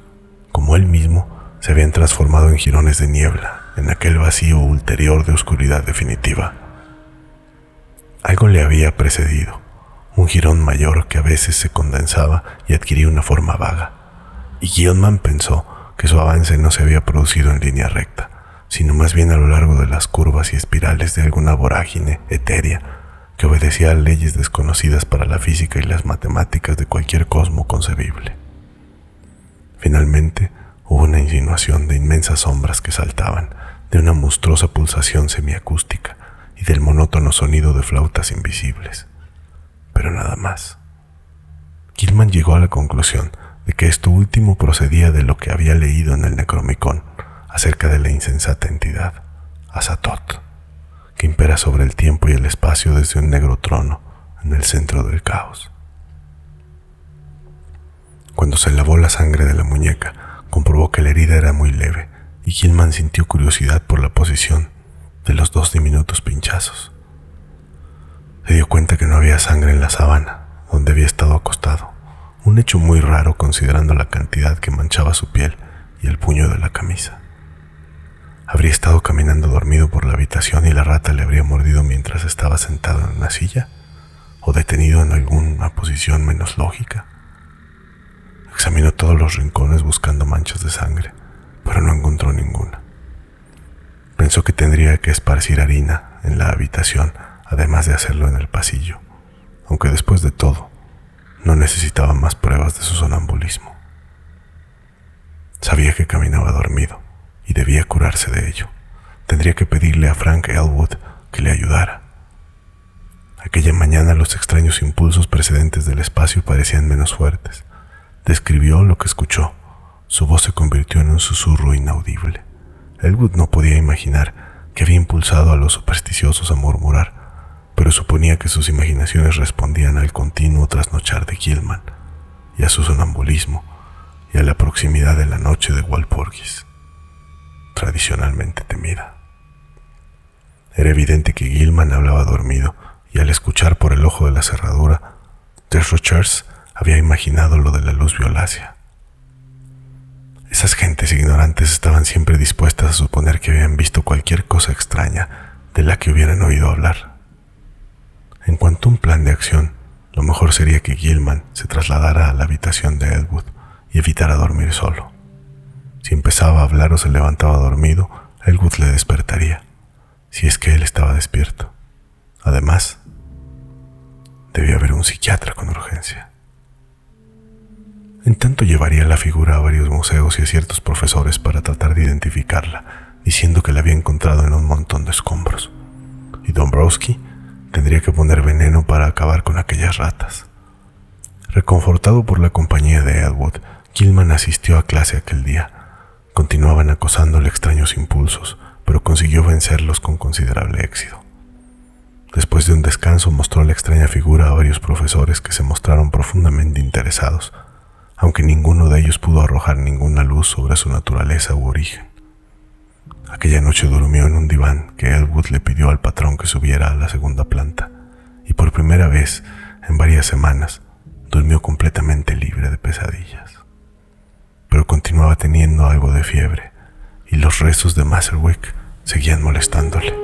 Speaker 1: como él mismo, se habían transformado en jirones de niebla en aquel vacío ulterior de oscuridad definitiva. Algo le había precedido, un jirón mayor que a veces se condensaba y adquiría una forma vaga, y Gilman pensó que su avance no se había producido en línea recta, sino más bien a lo largo de las curvas y espirales de alguna vorágine etérea que obedecía a leyes desconocidas para la física y las matemáticas de cualquier cosmo concebible. Finalmente, hubo una insinuación de inmensas sombras que saltaban, de una monstruosa pulsación semiacústica y del monótono sonido de flautas invisibles. Pero nada más. Gilman llegó a la conclusión de que esto último procedía de lo que había leído en el Necronomicon acerca de la insensata entidad, Azathoth, que impera sobre el tiempo y el espacio desde un negro trono en el centro del caos. Cuando se lavó la sangre de la muñeca, comprobó que la herida era muy leve y Gilman sintió curiosidad por la posición de los 2 diminutos pinchazos. Se dio cuenta que no había sangre en la sábana donde había estado acostado, un hecho muy raro considerando la cantidad que manchaba su piel y el puño de la camisa. ¿Habría estado caminando dormido por la habitación y la rata le habría mordido mientras estaba sentado en una silla? ¿O detenido en alguna posición menos lógica? Examinó todos los rincones buscando manchas de sangre, pero no encontró ninguna. Pensó que tendría que esparcir harina en la habitación, además de hacerlo en el pasillo, aunque después de todo, no necesitaba más pruebas de su sonambulismo. Sabía que caminaba dormido, y debía curarse de ello. Tendría que pedirle a Frank Elwood que le ayudara. Aquella mañana los extraños impulsos precedentes del espacio parecían menos fuertes. Describió lo que escuchó. Su voz se convirtió en un susurro inaudible. Elwood no podía imaginar que había impulsado a los supersticiosos a murmurar, pero suponía que sus imaginaciones respondían al continuo trasnochar de Gilman y a su sonambulismo y a la proximidad de la noche de Walpurgis, tradicionalmente temida. Era evidente que Gilman hablaba dormido, y al escuchar por el ojo de la cerradura, Desrochers había imaginado lo de la luz violácea. Esas gentes ignorantes estaban siempre dispuestas a suponer que habían visto cualquier cosa extraña de la que hubieran oído hablar. En cuanto a un plan de acción, lo mejor sería que Gilman se trasladara a la habitación de Elwood y evitara dormir solo. Si empezaba a hablar o se levantaba dormido, Elwood le despertaría, si es que él estaba despierto. Además, debía haber un psiquiatra con urgencia. En tanto llevaría la figura a varios museos y a ciertos profesores para tratar de identificarla, diciendo que la había encontrado en un montón de escombros. Y Dombrowski tendría que poner veneno para acabar con aquellas ratas. Reconfortado por la compañía de Elwood, Gilman asistió a clase aquel día. Continuaban acosándole extraños impulsos, pero consiguió vencerlos con considerable éxito. Después de un descanso mostró la extraña figura a varios profesores que se mostraron profundamente interesados, aunque ninguno de ellos pudo arrojar ninguna luz sobre su naturaleza u origen. Aquella noche durmió en un diván que Elwood le pidió al patrón que subiera a la segunda planta, y por primera vez en varias semanas durmió completamente libre de pesadillas. Pero continuaba teniendo algo de fiebre, y los rezos de Maserwick seguían molestándole.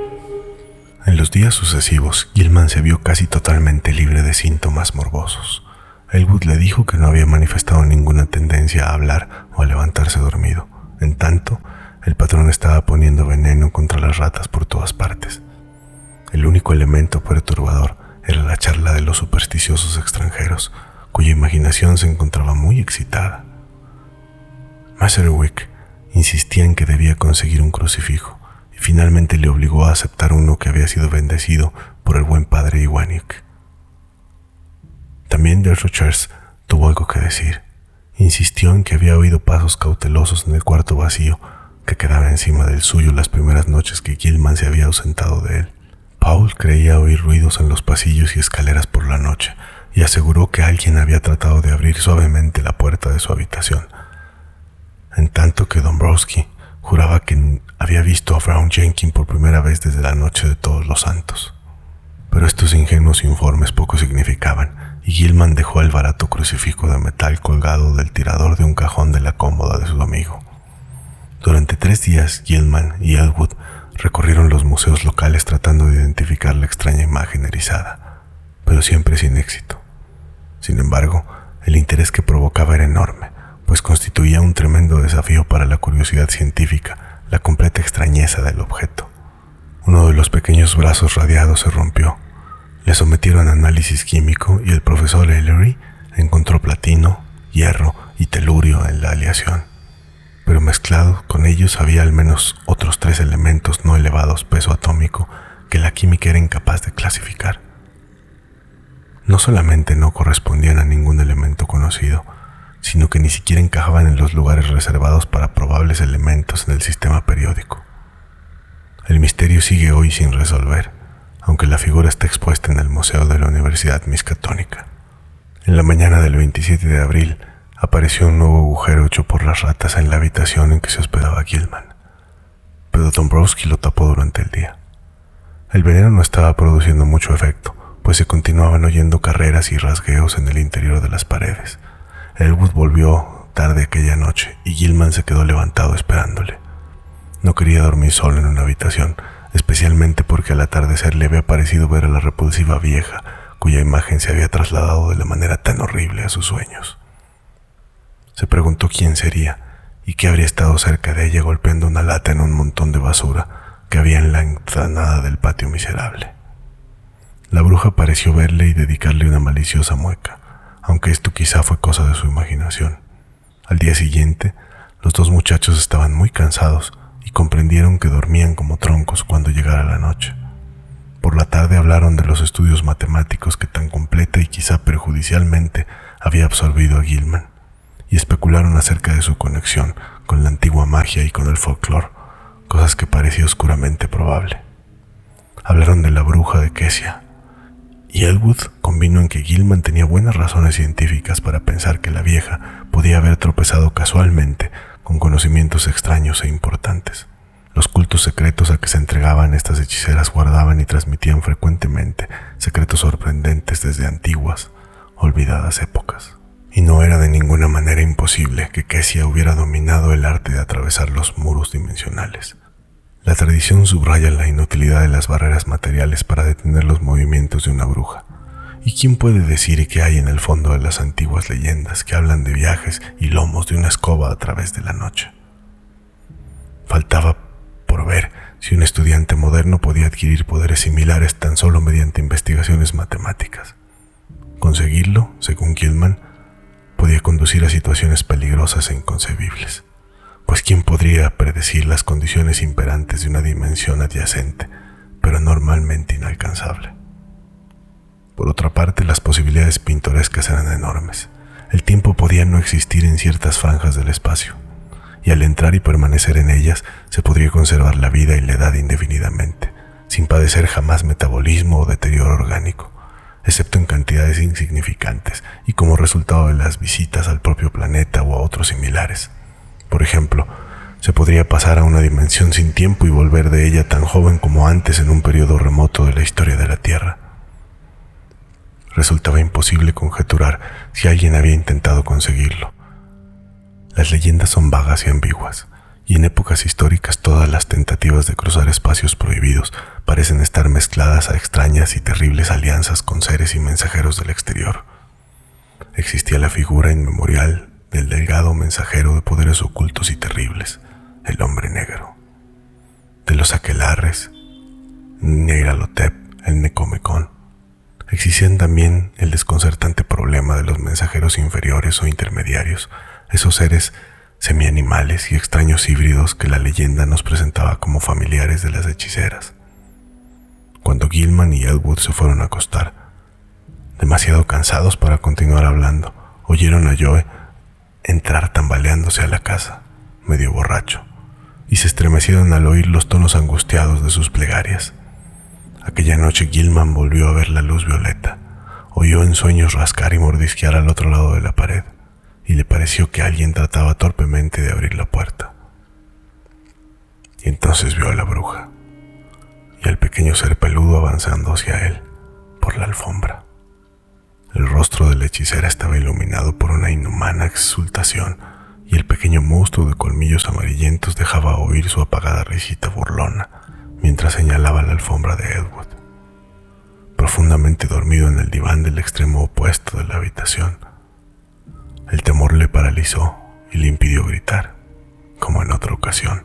Speaker 1: En los días sucesivos, Gilman se vio casi totalmente libre de síntomas morbosos. Elwood le dijo que no había manifestado ninguna tendencia a hablar o a levantarse dormido. En tanto, el patrón estaba poniendo veneno contra las ratas por todas partes. El único elemento perturbador era la charla de los supersticiosos extranjeros, cuya imaginación se encontraba muy excitada. Maserwick insistía en que debía conseguir un crucifijo, y finalmente le obligó a aceptar uno que había sido bendecido por el buen padre Iwaniuk. También Desrochers tuvo algo que decir. Insistió en que había oído pasos cautelosos en el cuarto vacío que quedaba encima del suyo las primeras noches que Gilman se había ausentado de él. Paul creía oír ruidos en los pasillos y escaleras por la noche, y aseguró que alguien había tratado de abrir suavemente la puerta de su habitación, en tanto que Dombrowski juraba que había visto a Brown Jenkins por primera vez desde la noche de Todos los Santos. Pero estos ingenuos informes poco significaban, y Gilman dejó el barato crucifijo de metal colgado del tirador de un cajón de la cómoda de su amigo. Durante 3 días, Gilman y Elwood recorrieron los museos locales tratando de identificar la extraña imagen erizada, pero siempre sin éxito. Sin embargo, el interés que provocaba era enorme, pues constituía un tremendo desafío para la curiosidad científica, la completa extrañeza del objeto. Uno de los pequeños brazos radiados se rompió. Le sometieron a análisis químico y el profesor Ellery encontró platino, hierro y telurio en la aleación. Pero mezclado con ellos había al menos otros 3 elementos no elevados peso atómico que la química era incapaz de clasificar. No solamente no correspondían a ningún elemento conocido, sino que ni siquiera encajaban en los lugares reservados para probables elementos en el sistema periódico. El misterio sigue hoy sin resolver, aunque la figura está expuesta en el Museo de la Universidad Miskatonic. En la mañana del 27 de abril apareció un nuevo agujero hecho por las ratas en la habitación en que se hospedaba Gilman, pero Dombrowski lo tapó durante el día. El veneno no estaba produciendo mucho efecto, pues se continuaban oyendo carreras y rasgueos en el interior de las paredes. Elwood volvió tarde aquella noche y Gilman se quedó levantado esperándole. No quería dormir solo en una habitación, especialmente porque al atardecer le había parecido ver a la repulsiva vieja, cuya imagen se había trasladado de la manera tan horrible a sus sueños. Se preguntó quién sería y qué habría estado cerca de ella golpeando una lata en un montón de basura que había en la explanada del patio miserable. La bruja pareció verle y dedicarle una maliciosa mueca, aunque esto quizá fue cosa de su imaginación. Al día siguiente, los 2 muchachos estaban muy cansados, y comprendieron que dormían como troncos cuando llegara la noche. Por la tarde hablaron de los estudios matemáticos que tan completa y quizá perjudicialmente había absorbido a Gilman, y especularon acerca de su conexión con la antigua magia y con el folclore, cosas que parecía oscuramente probable. Hablaron de la bruja de Kessia, y Elwood convino en que Gilman tenía buenas razones científicas para pensar que la vieja podía haber tropezado casualmente con conocimientos extraños e importantes. Los cultos secretos a que se entregaban estas hechiceras guardaban y transmitían frecuentemente secretos sorprendentes desde antiguas, olvidadas épocas. Y no era de ninguna manera imposible que Kessia hubiera dominado el arte de atravesar los muros dimensionales. La tradición subraya la inutilidad de las barreras materiales para detener los movimientos de una bruja. ¿Y quién puede decir qué hay en el fondo de las antiguas leyendas que hablan de viajes y lomos de una escoba a través de la noche? Faltaba por ver si un estudiante moderno podía adquirir poderes similares tan solo mediante investigaciones matemáticas. Conseguirlo, según Gilman, podía conducir a situaciones peligrosas e inconcebibles, pues ¿quién podría predecir las condiciones imperantes de una dimensión adyacente, pero normalmente inalcanzable? Por otra parte, las posibilidades pintorescas eran enormes. El tiempo podía no existir en ciertas franjas del espacio, y al entrar y permanecer en ellas se podría conservar la vida y la edad indefinidamente, sin padecer jamás metabolismo o deterioro orgánico, excepto en cantidades insignificantes y como resultado de las visitas al propio planeta o a otros similares. Por ejemplo, se podría pasar a una dimensión sin tiempo y volver de ella tan joven como antes en un periodo remoto de la historia de la Tierra. Resultaba imposible conjeturar si alguien había intentado conseguirlo. Las leyendas son vagas y ambiguas, y en épocas históricas todas las tentativas de cruzar espacios prohibidos parecen estar mezcladas a extrañas y terribles alianzas con seres y mensajeros del exterior. Existía la figura inmemorial del delgado mensajero de poderes ocultos y terribles, el hombre negro. De los aquelarres, Nyarlathotep, el Necomecon. Existían también el desconcertante problema de los mensajeros inferiores o intermediarios, esos seres semianimales y extraños híbridos que la leyenda nos presentaba como familiares de las hechiceras. Cuando Gilman y Elwood se fueron a acostar, demasiado cansados para continuar hablando, oyeron a Joe entrar tambaleándose a la casa, medio borracho, y se estremecieron al oír los tonos angustiados de sus plegarias. Aquella noche Gilman volvió a ver la luz violeta, oyó en sueños rascar y mordisquear al otro lado de la pared, y le pareció que alguien trataba torpemente de abrir la puerta. Y entonces vio a la bruja, y al pequeño ser peludo avanzando hacia él, por la alfombra. El rostro de la hechicera estaba iluminado por una inhumana exultación, y el pequeño monstruo de colmillos amarillentos dejaba oír su apagada risita burlona, mientras señalaba la alfombra de Elwood. Profundamente dormido en el diván del extremo opuesto de la habitación, el temor le paralizó y le impidió gritar. Como en otra ocasión,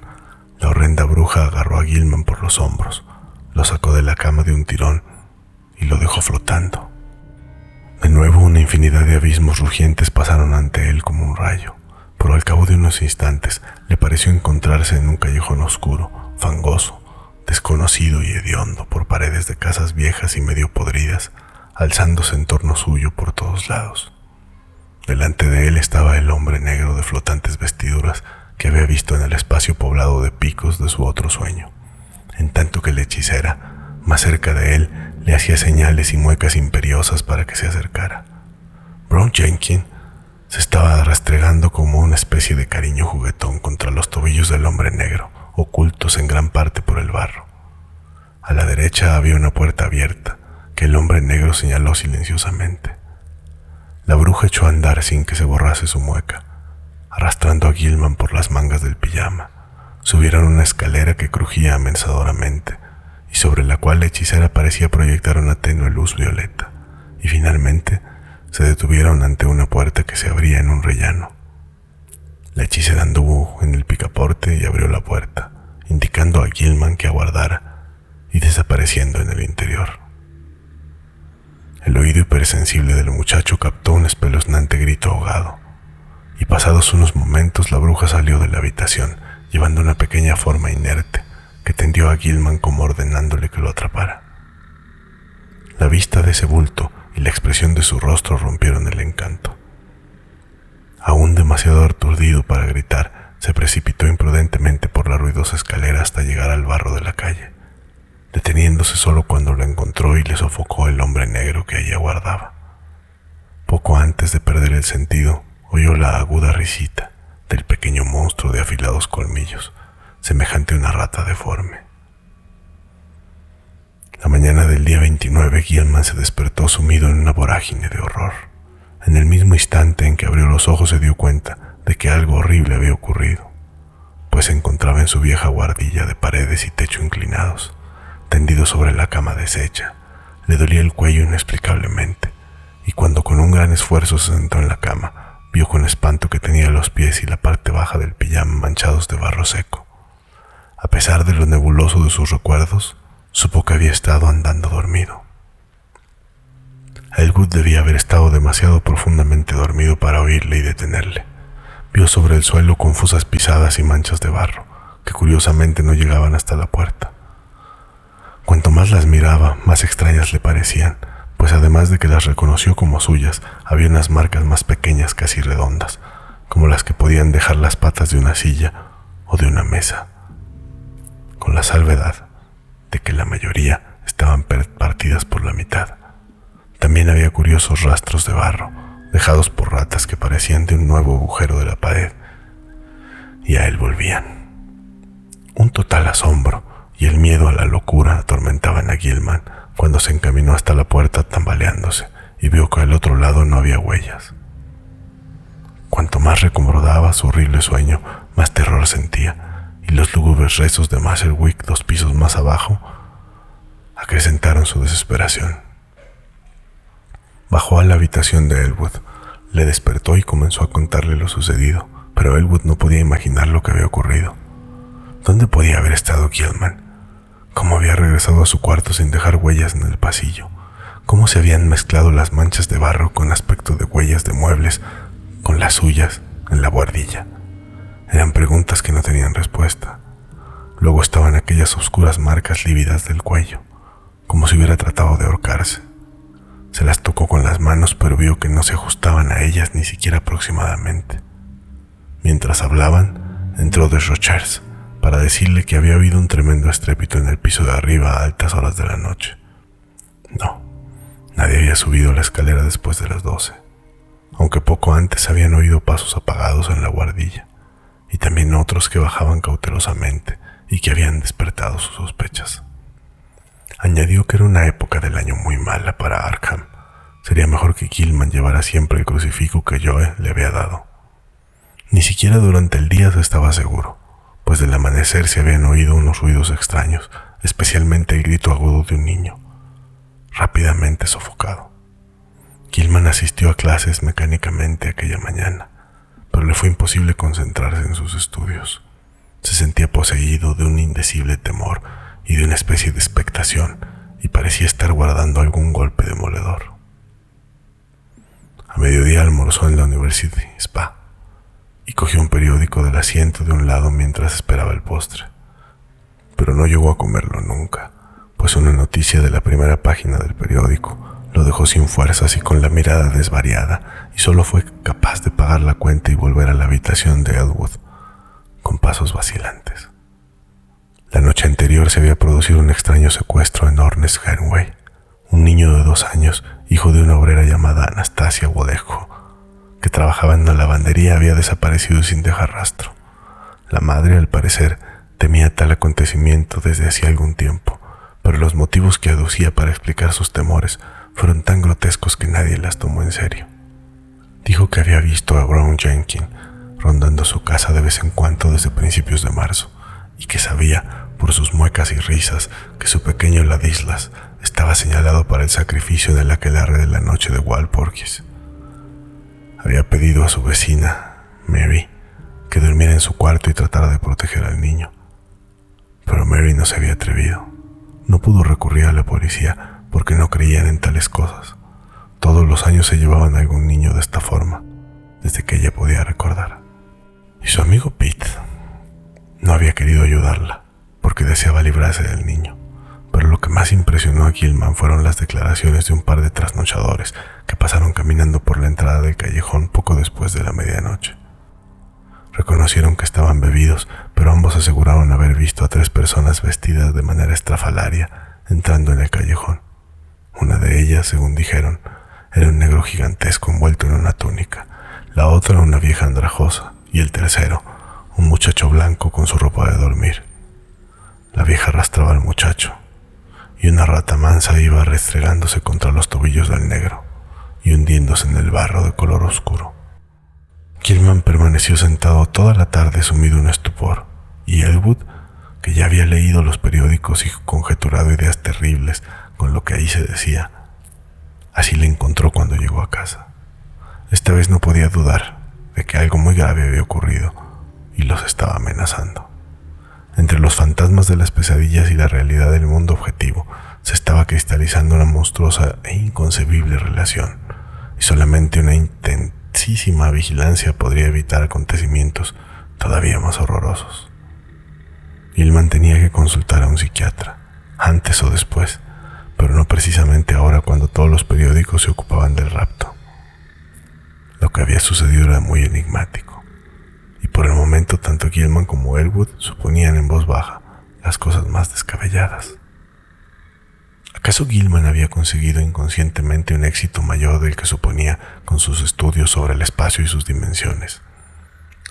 Speaker 1: la horrenda bruja agarró a Gilman por los hombros, lo sacó de la cama de un tirón y lo dejó flotando. De nuevo una infinidad de abismos rugientes pasaron ante él como un rayo, pero al cabo de unos instantes le pareció encontrarse en un callejón oscuro, fangoso, desconocido y hediondo por paredes de casas viejas y medio podridas, alzándose en torno suyo por todos lados. Delante de él estaba el hombre negro de flotantes vestiduras que había visto en el espacio poblado de picos de su otro sueño, en tanto que la hechicera, más cerca de él, le hacía señales y muecas imperiosas para que se acercara. Brown Jenkins se estaba restregando como una especie de cariño juguetón contra los tobillos del hombre negro, ocultos en gran parte por el barro. A la derecha había una puerta abierta que el hombre negro señaló silenciosamente. La bruja echó a andar sin que se borrase su mueca, arrastrando a Gilman por las mangas del pijama. Subieron una escalera que crujía amenazadoramente y sobre la cual la hechicera parecía proyectar una tenue luz violeta, y finalmente se detuvieron ante una puerta que se abría en un rellano. La hechicera anduvo en el picaporte y abrió la puerta, indicando a Gilman que aguardara y desapareciendo en el interior. El oído hipersensible del muchacho captó un espeluznante grito ahogado, y pasados unos momentos la bruja salió de la habitación, llevando una pequeña forma inerte que tendió a Gilman como ordenándole que lo atrapara. La vista de ese bulto y la expresión de su rostro rompieron el encanto. Aún demasiado aturdido para gritar, se precipitó imprudentemente por la ruidosa escalera hasta llegar al barro de la calle, deteniéndose solo cuando lo encontró y le sofocó el hombre negro que allí aguardaba. Poco antes de perder el sentido, oyó la aguda risita del pequeño monstruo de afilados colmillos, semejante a una rata deforme. La mañana del día 29, Gilman se despertó sumido en una vorágine de horror. En el mismo instante en que abrió los ojos se dio cuenta de que algo horrible había ocurrido, pues se encontraba en su vieja guardilla de paredes y techo inclinados, tendido sobre la cama deshecha. Le dolía el cuello inexplicablemente, y cuando con un gran esfuerzo se sentó en la cama, vio con espanto que tenía los pies y la parte baja del pijama manchados de barro seco. A pesar de lo nebuloso de sus recuerdos, supo que había estado andando dormido. Elwood debía haber estado demasiado profundamente dormido para oírle y detenerle. Vio sobre el suelo confusas pisadas y manchas de barro, que curiosamente no llegaban hasta la puerta. Cuanto más las miraba, más extrañas le parecían, pues además de que las reconoció como suyas, había unas marcas más pequeñas, casi redondas, como las que podían dejar las patas de una silla o de una mesa, con la salvedad de que la mayoría estaban partidas por la mitad. También había curiosos rastros de barro, dejados por ratas que parecían de un nuevo agujero de la pared, y a él volvían. Un total asombro y el miedo a la locura atormentaban a Gilman cuando se encaminó hasta la puerta tambaleándose y vio que al otro lado no había huellas. Cuanto más recordaba su horrible sueño, más terror sentía, y los lúgubres rezos de Masterwick 2 pisos más abajo acrecentaron su desesperación. Bajó a la habitación de Elwood, le despertó y comenzó a contarle lo sucedido, pero Elwood no podía imaginar lo que había ocurrido. ¿Dónde podía haber estado Gilman? ¿Cómo había regresado a su cuarto sin dejar huellas en el pasillo? ¿Cómo se habían mezclado las manchas de barro con aspecto de huellas de muebles con las suyas en la buhardilla? Eran preguntas que no tenían respuesta. Luego estaban aquellas oscuras marcas lívidas del cuello, como si hubiera tratado de ahorcarse. Se las tocó con las manos, pero vio que no se ajustaban a ellas ni siquiera aproximadamente. Mientras hablaban, entró Desrochers para decirle que había habido un tremendo estrépito en el piso de arriba a altas horas de la noche. No, nadie había subido la escalera después de las 12, aunque poco antes habían oído pasos apagados en la buhardilla, y también otros que bajaban cautelosamente y que habían despertado sus sospechas. Añadió que era una época del año muy mala para Arkham. Sería mejor que Gilman llevara siempre el crucifijo que Joe le había dado. Ni siquiera durante el día se estaba seguro, pues del amanecer se habían oído unos ruidos extraños, especialmente el grito agudo de un niño, rápidamente sofocado. Gilman asistió a clases mecánicamente aquella mañana, pero le fue imposible concentrarse en sus estudios. Se sentía poseído de un indecible temor y de una especie de expectación, y parecía estar guardando algún golpe demoledor. A mediodía almorzó en la University Spa y cogió un periódico del asiento de un lado mientras esperaba el postre. Pero no llegó a comerlo nunca, pues una noticia de la primera página del periódico lo dejó sin fuerzas y con la mirada desvariada, y solo fue capaz de pagar la cuenta y volver a la habitación de Elwood con pasos vacilantes. La noche anterior se había producido un extraño secuestro en Ornes Henway. Un niño de 2 años, hijo de una obrera llamada Anastasia Wodejo, que trabajaba en la lavandería, había desaparecido sin dejar rastro. La madre, al parecer, temía tal acontecimiento desde hacía algún tiempo, pero los motivos que aducía para explicar sus temores fueron tan grotescos que nadie las tomó en serio. Dijo que había visto a Brown Jenkins rondando su casa de vez en cuando desde principios de marzo, y que sabía, por sus muecas y risas, que su pequeño Ladislas estaba señalado para el sacrificio del aquelarre de la noche de Walpurgis. Había pedido a su vecina, Mary, que durmiera en su cuarto y tratara de proteger al niño, pero Mary no se había atrevido. No pudo recurrir a la policía porque no creían en tales cosas. Todos los años se llevaban a algún niño de esta forma, desde que ella podía recordar. Y su amigo Pete No había querido ayudarla, porque deseaba librarse del niño, pero lo que más impresionó a Gilman fueron las declaraciones de un par de trasnochadores que pasaron caminando por la entrada del callejón poco después de la medianoche. Reconocieron que estaban bebidos, pero ambos aseguraron haber visto a 3 personas vestidas de manera estrafalaria entrando en el callejón. Una de ellas, según dijeron, era un negro gigantesco envuelto en una túnica, la otra una vieja andrajosa y el tercero, un muchacho blanco con su ropa de dormir. La vieja arrastraba al muchacho, y una rata mansa iba restregándose contra los tobillos del negro y hundiéndose en el barro de color oscuro. Gilman permaneció sentado toda la tarde sumido en estupor, y Elwood, que ya había leído los periódicos y conjeturado ideas terribles con lo que ahí se decía, así le encontró cuando llegó a casa. Esta vez no podía dudar de que algo muy grave había ocurrido y los estaba amenazando. Entre los fantasmas de las pesadillas y la realidad del mundo objetivo se estaba cristalizando una monstruosa e inconcebible relación, y solamente una intensísima vigilancia podría evitar acontecimientos todavía más horrorosos. Gilman tenía que consultar a un psiquiatra, antes o después, pero no precisamente ahora cuando todos los periódicos se ocupaban del rapto. Lo que había sucedido era muy enigmático, y por el momento tanto Gilman como Elwood suponían en voz baja las cosas más descabelladas. ¿Acaso Gilman había conseguido inconscientemente un éxito mayor del que suponía con sus estudios sobre el espacio y sus dimensiones?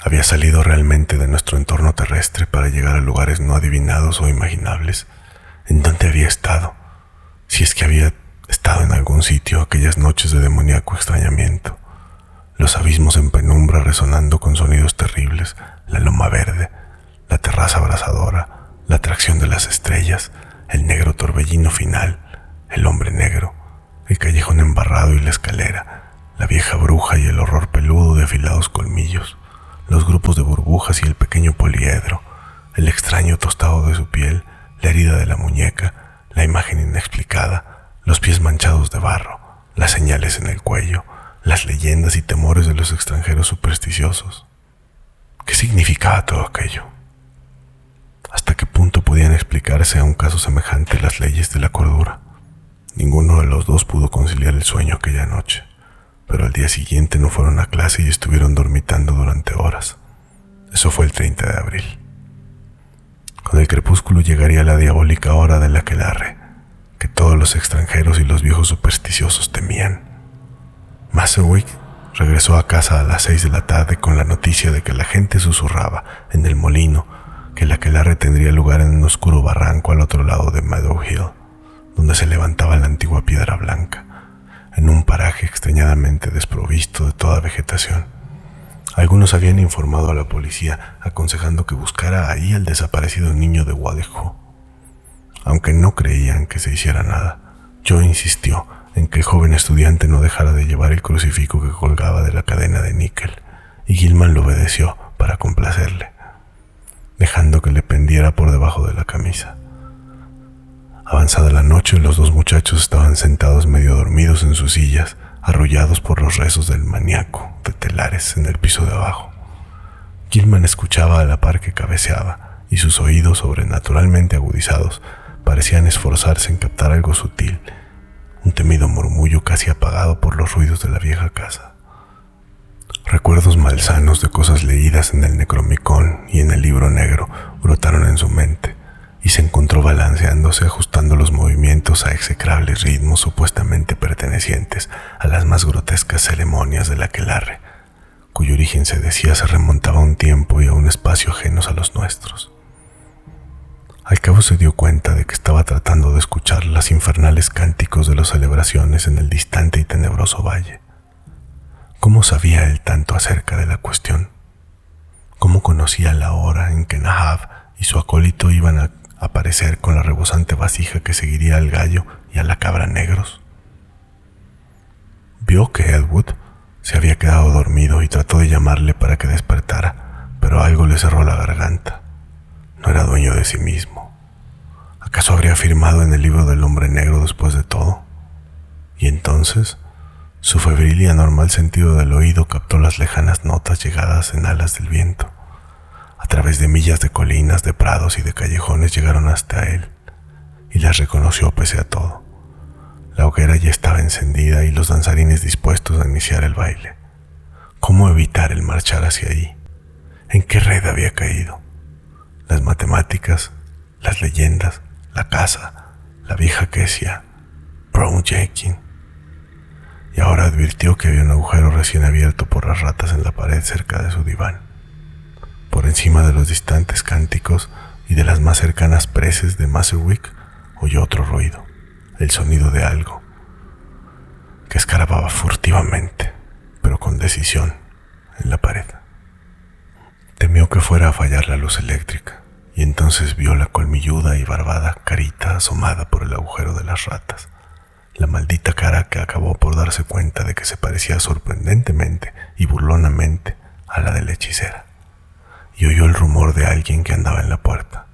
Speaker 1: ¿Había salido realmente de nuestro entorno terrestre para llegar a lugares no adivinados o imaginables? ¿En dónde había estado? Si es que había estado en algún sitio aquellas noches de demoníaco extrañamiento. Los abismos en penumbra resonando con sonidos terribles, la loma verde, la terraza abrasadora, la atracción de las estrellas, el negro torbellino final, el hombre negro, el callejón embarrado y la escalera, la vieja bruja y el horror peludo de afilados colmillos, los grupos de burbujas y el pequeño poliedro, el extraño tostado de su piel, la herida de la muñeca, la imagen inexplicada, los pies manchados de barro, las señales en el cuello, las leyendas y temores de los extranjeros supersticiosos. ¿Qué significaba todo aquello? ¿Hasta qué punto podían explicarse a un caso semejante las leyes de la cordura? Ninguno de los dos pudo conciliar el sueño aquella noche, pero al día siguiente no fueron a clase y estuvieron dormitando durante horas. Eso fue el 30 de abril. Con el crepúsculo llegaría la diabólica hora del aquelarre, que todos los extranjeros y los viejos supersticiosos temían. Masterwick regresó a casa a las 6 de la tarde con la noticia de que la gente susurraba en el molino que el aquelarre tendría lugar en un oscuro barranco al otro lado de Meadow Hill, donde se levantaba la antigua piedra blanca, en un paraje extrañadamente desprovisto de toda vegetación. Algunos habían informado a la policía aconsejando que buscara ahí al desaparecido niño de Waddejo. Aunque no creían que se hiciera nada, Joe insistió en que el joven estudiante no dejara de llevar el crucifijo que colgaba de la cadena de níquel, y Gilman lo obedeció para complacerle, dejando que le pendiera por debajo de la camisa. Avanzada la noche, los dos muchachos estaban sentados medio dormidos en sus sillas, arrullados por los rezos del maníaco de telares en el piso de abajo. Gilman escuchaba a la par que cabeceaba, y sus oídos, sobrenaturalmente agudizados, parecían esforzarse en captar algo sutil, un temido murmullo casi apagado por los ruidos de la vieja casa. Recuerdos malsanos de cosas leídas en el Necromicón y en el Libro Negro brotaron en su mente, y se encontró balanceándose ajustando los movimientos a execrables ritmos supuestamente pertenecientes a las más grotescas ceremonias del aquelarre, cuyo origen se decía se remontaba a un tiempo y a un espacio ajenos a los nuestros. Al cabo se dio cuenta de que estaba tratando de escuchar los infernales cánticos de las celebraciones en el distante y tenebroso valle. ¿Cómo sabía él tanto acerca de la cuestión? ¿Cómo conocía la hora en que Nahab y su acólito iban a aparecer con la rebosante vasija que seguiría al gallo y a la cabra negros? Vio que Elwood se había quedado dormido y trató de llamarle para que despertara, pero algo le cerró la garganta. No era dueño de sí mismo. ¿Acaso habría firmado en el libro del hombre negro después de todo? Y entonces, su febril y anormal sentido del oído captó las lejanas notas llegadas en alas del viento. A través de millas de colinas, de prados y de callejones llegaron hasta él, y las reconoció pese a todo. La hoguera ya estaba encendida y los danzarines dispuestos a iniciar el baile. ¿Cómo evitar el marchar hacia ahí? ¿En qué red había caído? Las matemáticas, las leyendas, la casa, la vieja Kesia, Brown Jenkins. Y ahora advirtió que había un agujero recién abierto por las ratas en la pared cerca de su diván. Por encima de los distantes cánticos y de las más cercanas preces de Maserwick, oyó otro ruido, el sonido de algo que escarbaba furtivamente, pero con decisión, en la pared. Temió que fuera a fallar la luz eléctrica, y entonces vio la colmilluda y barbada carita asomada por el agujero de las ratas, la maldita cara que acabó por darse cuenta de que se parecía sorprendentemente y burlonamente a la de la hechicera, y oyó el rumor de alguien que andaba en la puerta.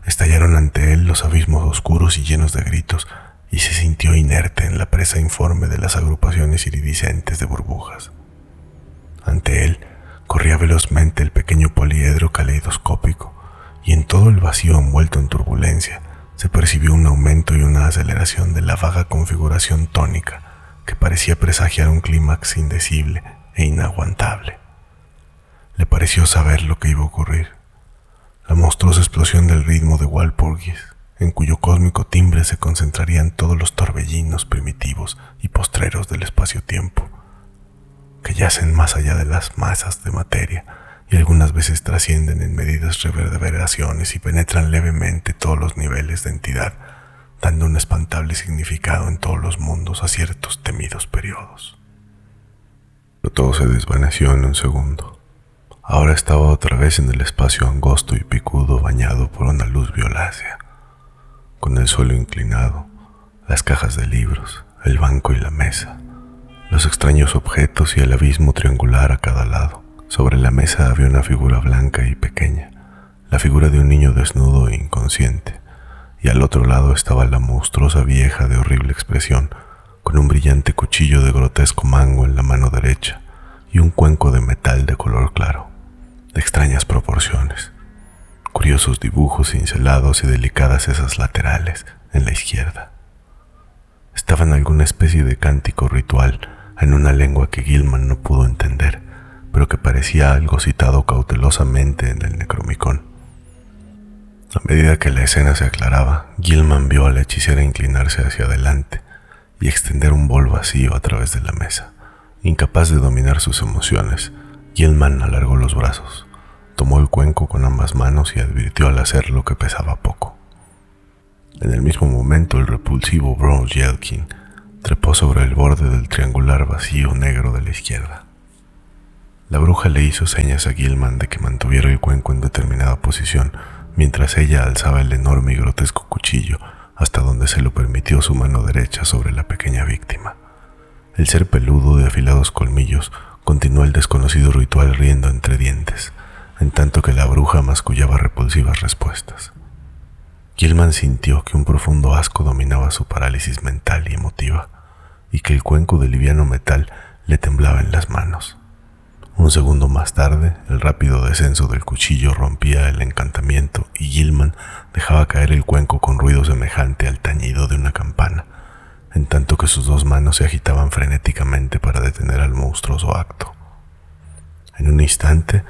Speaker 1: Estallaron ante él los abismos oscuros y llenos de gritos, y se sintió inerte en la presa informe de las agrupaciones iridiscentes de burbujas. Ante él corría velozmente el pequeño poliedro caleidoscópico, y en todo el vacío envuelto en turbulencia se percibió un aumento y una aceleración de la vaga configuración tónica que parecía presagiar un clímax indecible e inaguantable. Le pareció saber lo que iba a ocurrir: la monstruosa explosión del ritmo de Walpurgis, en cuyo cósmico timbre se concentrarían todos los torbellinos primitivos y postreros del espacio-tiempo, que yacen más allá de las masas de materia y algunas veces trascienden en medidas reverberaciones y penetran levemente todos los niveles de entidad, dando un espantable significado en todos los mundos a ciertos temidos periodos. Pero todo se desvaneció en un segundo. Ahora estaba otra vez en el espacio angosto y picudo bañado por una luz violácea, con el suelo inclinado, las cajas de libros, el banco y la mesa, los extraños objetos y el abismo triangular a cada lado. Sobre la mesa había una figura blanca y pequeña, la figura de un niño desnudo e inconsciente, y al otro lado estaba la monstruosa vieja de horrible expresión, con un brillante cuchillo de grotesco mango en la mano derecha y un cuenco de metal de color claro, de extrañas proporciones, curiosos dibujos cincelados y delicadas esas laterales en la izquierda. Estaba en alguna especie de cántico ritual en una lengua que Gilman no pudo entender, pero que parecía algo citado cautelosamente en el Necromicon. A medida que la escena se aclaraba, Gilman vio a la hechicera inclinarse hacia adelante y extender un bol vacío a través de la mesa. Incapaz de dominar sus emociones, Gilman alargó los brazos, tomó el cuenco con ambas manos y advirtió al hacerlo que pesaba poco. En el mismo momento, el repulsivo Brown Jenkins trepó sobre el borde del triangular vacío negro de la izquierda. La bruja le hizo señas a Gilman de que mantuviera el cuenco en determinada posición, mientras ella alzaba el enorme y grotesco cuchillo hasta donde se lo permitió su mano derecha sobre la pequeña víctima. El ser peludo de afilados colmillos continuó el desconocido ritual riendo entre dientes, en tanto que la bruja mascullaba repulsivas respuestas. Gilman sintió que un profundo asco dominaba su parálisis mental y emotiva, y que el cuenco de liviano metal le temblaba en las manos. Un segundo más tarde, el rápido descenso del cuchillo rompía el encantamiento y Gilman dejaba caer el cuenco con ruido semejante al tañido de una campana, en tanto que sus dos manos se agitaban frenéticamente para detener al monstruoso acto. En un instante,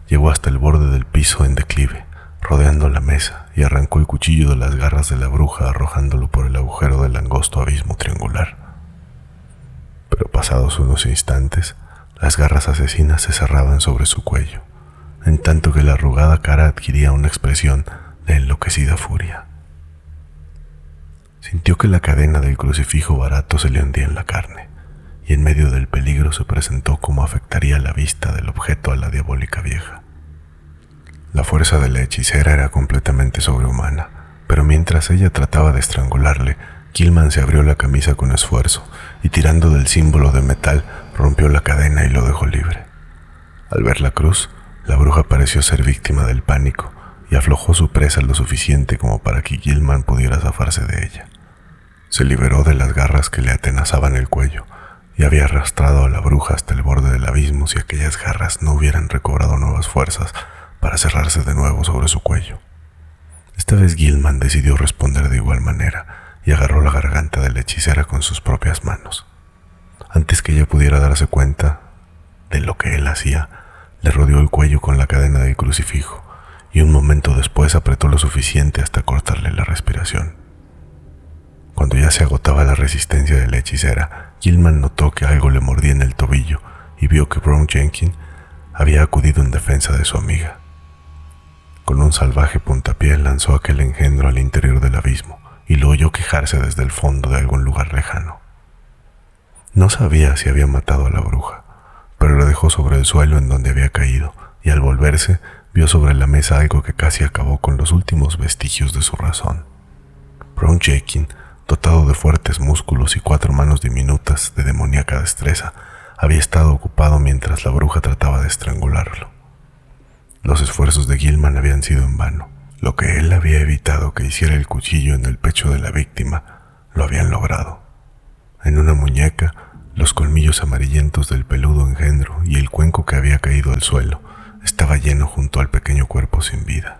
Speaker 1: llegó hasta el borde del piso en declive, rodeando la mesa, y arrancó el cuchillo de las garras de la bruja arrojándolo por el agujero del angosto abismo triangular. Pero pasados unos instantes, las garras asesinas se cerraban sobre su cuello, en tanto que la arrugada cara adquiría una expresión de enloquecida furia. Sintió que la cadena del crucifijo barato se le hundía en la carne, y en medio del peligro se presentó cómo afectaría la vista del objeto a la diabólica vieja. La fuerza de la hechicera era completamente sobrehumana, pero mientras ella trataba de estrangularle, Gilman se abrió la camisa con esfuerzo y, tirando del símbolo de metal, rompió la cadena y lo dejó libre. Al ver la cruz, la bruja pareció ser víctima del pánico y aflojó su presa lo suficiente como para que Gilman pudiera zafarse de ella. Se liberó de las garras que le atenazaban el cuello y había arrastrado a la bruja hasta el borde del abismo si aquellas garras no hubieran recobrado nuevas fuerzas para cerrarse de nuevo sobre su cuello. Esta vez Gilman decidió responder de igual manera y agarró la garganta de la hechicera con sus propias manos. Antes que ella pudiera darse cuenta de lo que él hacía, le rodeó el cuello con la cadena del crucifijo y un momento después apretó lo suficiente hasta cortarle la respiración. Cuando ya se agotaba la resistencia de la hechicera, Gilman notó que algo le mordía en el tobillo y vio que Brown Jenkins había acudido en defensa de su amiga. Con un salvaje puntapié lanzó aquel engendro al interior del abismo y lo oyó quejarse desde el fondo de algún lugar lejano. No sabía si había matado a la bruja, pero la dejó sobre el suelo en donde había caído y al volverse vio sobre la mesa algo que casi acabó con los últimos vestigios de su razón. Brown Jenkins, dotado de fuertes músculos y 4 manos diminutas de demoníaca destreza, había estado ocupado mientras la bruja trataba de estrangularlo. Los esfuerzos de Gilman habían sido en vano. Lo que él había evitado que hiciera el cuchillo en el pecho de la víctima, lo habían logrado. En una muñeca, los colmillos amarillentos del peludo engendro y el cuenco que había caído al suelo estaba lleno junto al pequeño cuerpo sin vida.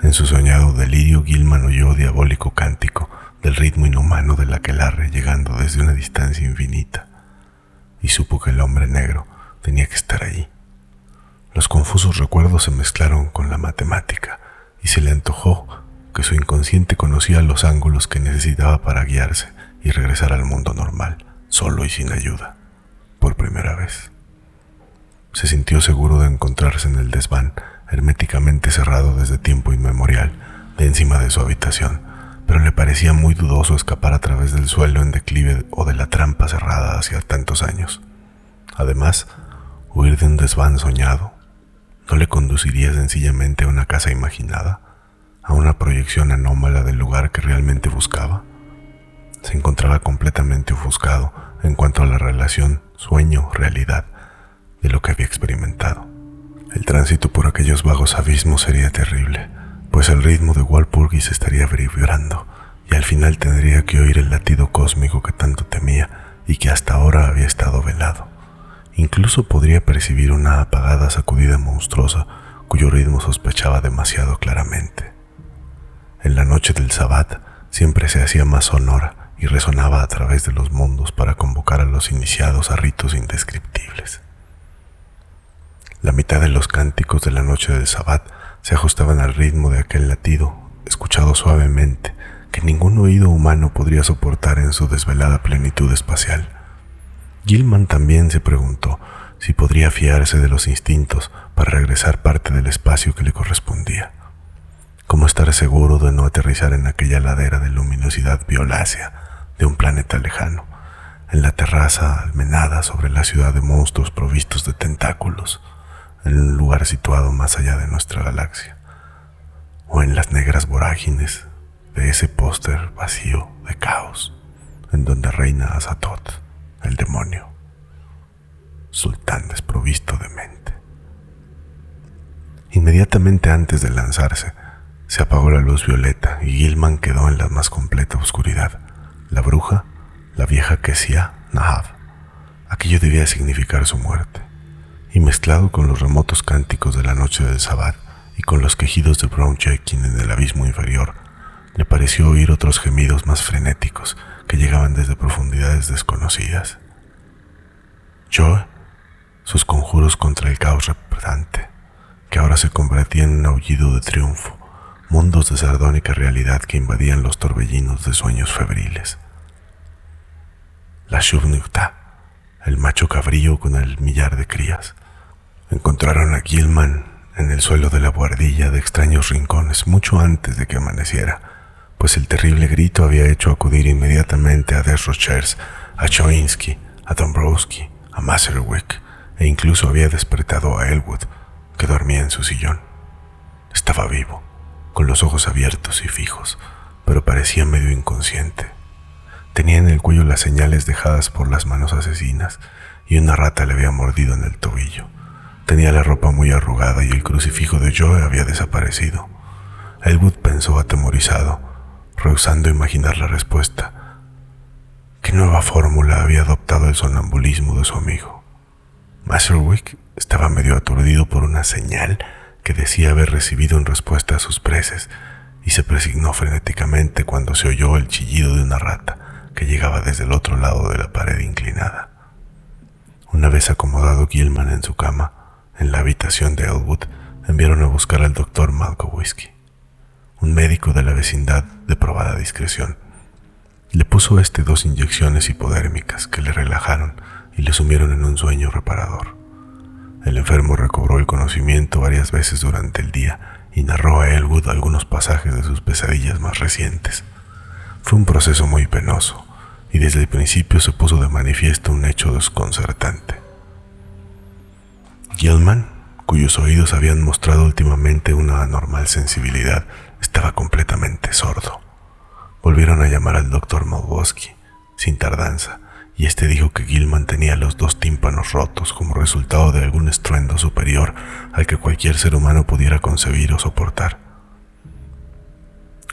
Speaker 1: En su soñado delirio, Gilman oyó diabólico cántico del ritmo inhumano del aquelarre llegando desde una distancia infinita, y supo que el hombre negro tenía que estar allí. Los confusos recuerdos se mezclaron con la matemática y se le antojó que su inconsciente conocía los ángulos que necesitaba para guiarse y regresar al mundo normal, solo y sin ayuda, por primera vez. Se sintió seguro de encontrarse en el desván, herméticamente cerrado desde tiempo inmemorial, de encima de su habitación, pero le parecía muy dudoso escapar a través del suelo en declive o de la trampa cerrada hacía tantos años. Además, huir de un desván soñado ¿no le conduciría sencillamente a una casa imaginada? ¿A una proyección anómala del lugar que realmente buscaba? Se encontraba completamente ofuscado en cuanto a la relación sueño-realidad de lo que había experimentado. El tránsito por aquellos vagos abismos sería terrible, pues el ritmo de Walpurgis estaría vibrando y al final tendría que oír el latido cósmico que tanto temía y que hasta ahora había estado velado. Incluso podría percibir una apagada sacudida monstruosa cuyo ritmo sospechaba demasiado claramente. En la noche del Sabbat siempre se hacía más sonora y resonaba a través de los mundos para convocar a los iniciados a ritos indescriptibles. La mitad de los cánticos de la noche del Sabbat se ajustaban al ritmo de aquel latido, escuchado suavemente, que ningún oído humano podría soportar en su desvelada plenitud espacial. Gilman también se preguntó si podría fiarse de los instintos para regresar parte del espacio que le correspondía. ¿Cómo estar seguro de no aterrizar en aquella ladera de luminosidad violácea de un planeta lejano, en la terraza almenada sobre la ciudad de monstruos provistos de tentáculos, en un lugar situado más allá de nuestra galaxia, o en las negras vorágines de ese póster vacío de caos, en donde reina Azathoth, el demonio, sultán desprovisto de mente? Inmediatamente antes de lanzarse, se apagó la luz violeta y Gilman quedó en la más completa oscuridad. La bruja, la vieja Kesia Nahab, aquello debía significar su muerte, y mezclado con los remotos cánticos de la noche del Sabbat y con los quejidos de Brown Jenkins en el abismo inferior, le pareció oír otros gemidos más frenéticos que llegaban desde profundidades desconocidas. Joe, sus conjuros contra el caos reptante, que ahora se convertía en un aullido de triunfo, mundos de sardónica realidad que invadían los torbellinos de sueños febriles. La Shub-Nichtá, el macho cabrío con el millar de crías, encontraron a Gilman en el suelo de la buhardilla de extraños rincones mucho antes de que amaneciera, pues el terrible grito había hecho acudir inmediatamente a Desrochers, a Choinsky, a Dombrowski, a Maserwick, e incluso había despertado a Elwood, que dormía en su sillón. Estaba vivo, con los ojos abiertos y fijos, pero parecía medio inconsciente. Tenía en el cuello las señales dejadas por las manos asesinas, y una rata le había mordido en el tobillo. Tenía la ropa muy arrugada y el crucifijo de Joe había desaparecido. Elwood pensó atemorizado, rehusando imaginar la respuesta. ¿Qué nueva fórmula había adoptado el sonambulismo de su amigo? Maserwick estaba medio aturdido por una señal que decía haber recibido en respuesta a sus preces, y se presignó frenéticamente cuando se oyó el chillido de una rata que llegaba desde el otro lado de la pared inclinada. Una vez acomodado Gilman en su cama, en la habitación de Elwood, enviaron a buscar al doctor Malkowski, un médico de la vecindad de probada discreción. Le puso 2 inyecciones hipodérmicas que le relajaron y le sumieron en un sueño reparador. El enfermo recobró el conocimiento varias veces durante el día y narró a Elwood algunos pasajes de sus pesadillas más recientes. Fue un proceso muy penoso, y desde el principio se puso de manifiesto un hecho desconcertante. Gilman, cuyos oídos habían mostrado últimamente una anormal sensibilidad, estaba completamente sordo. Volvieron a llamar al doctor Malkowski, sin tardanza, y dijo que Gilman tenía los 2 tímpanos rotos como resultado de algún estruendo superior al que cualquier ser humano pudiera concebir o soportar.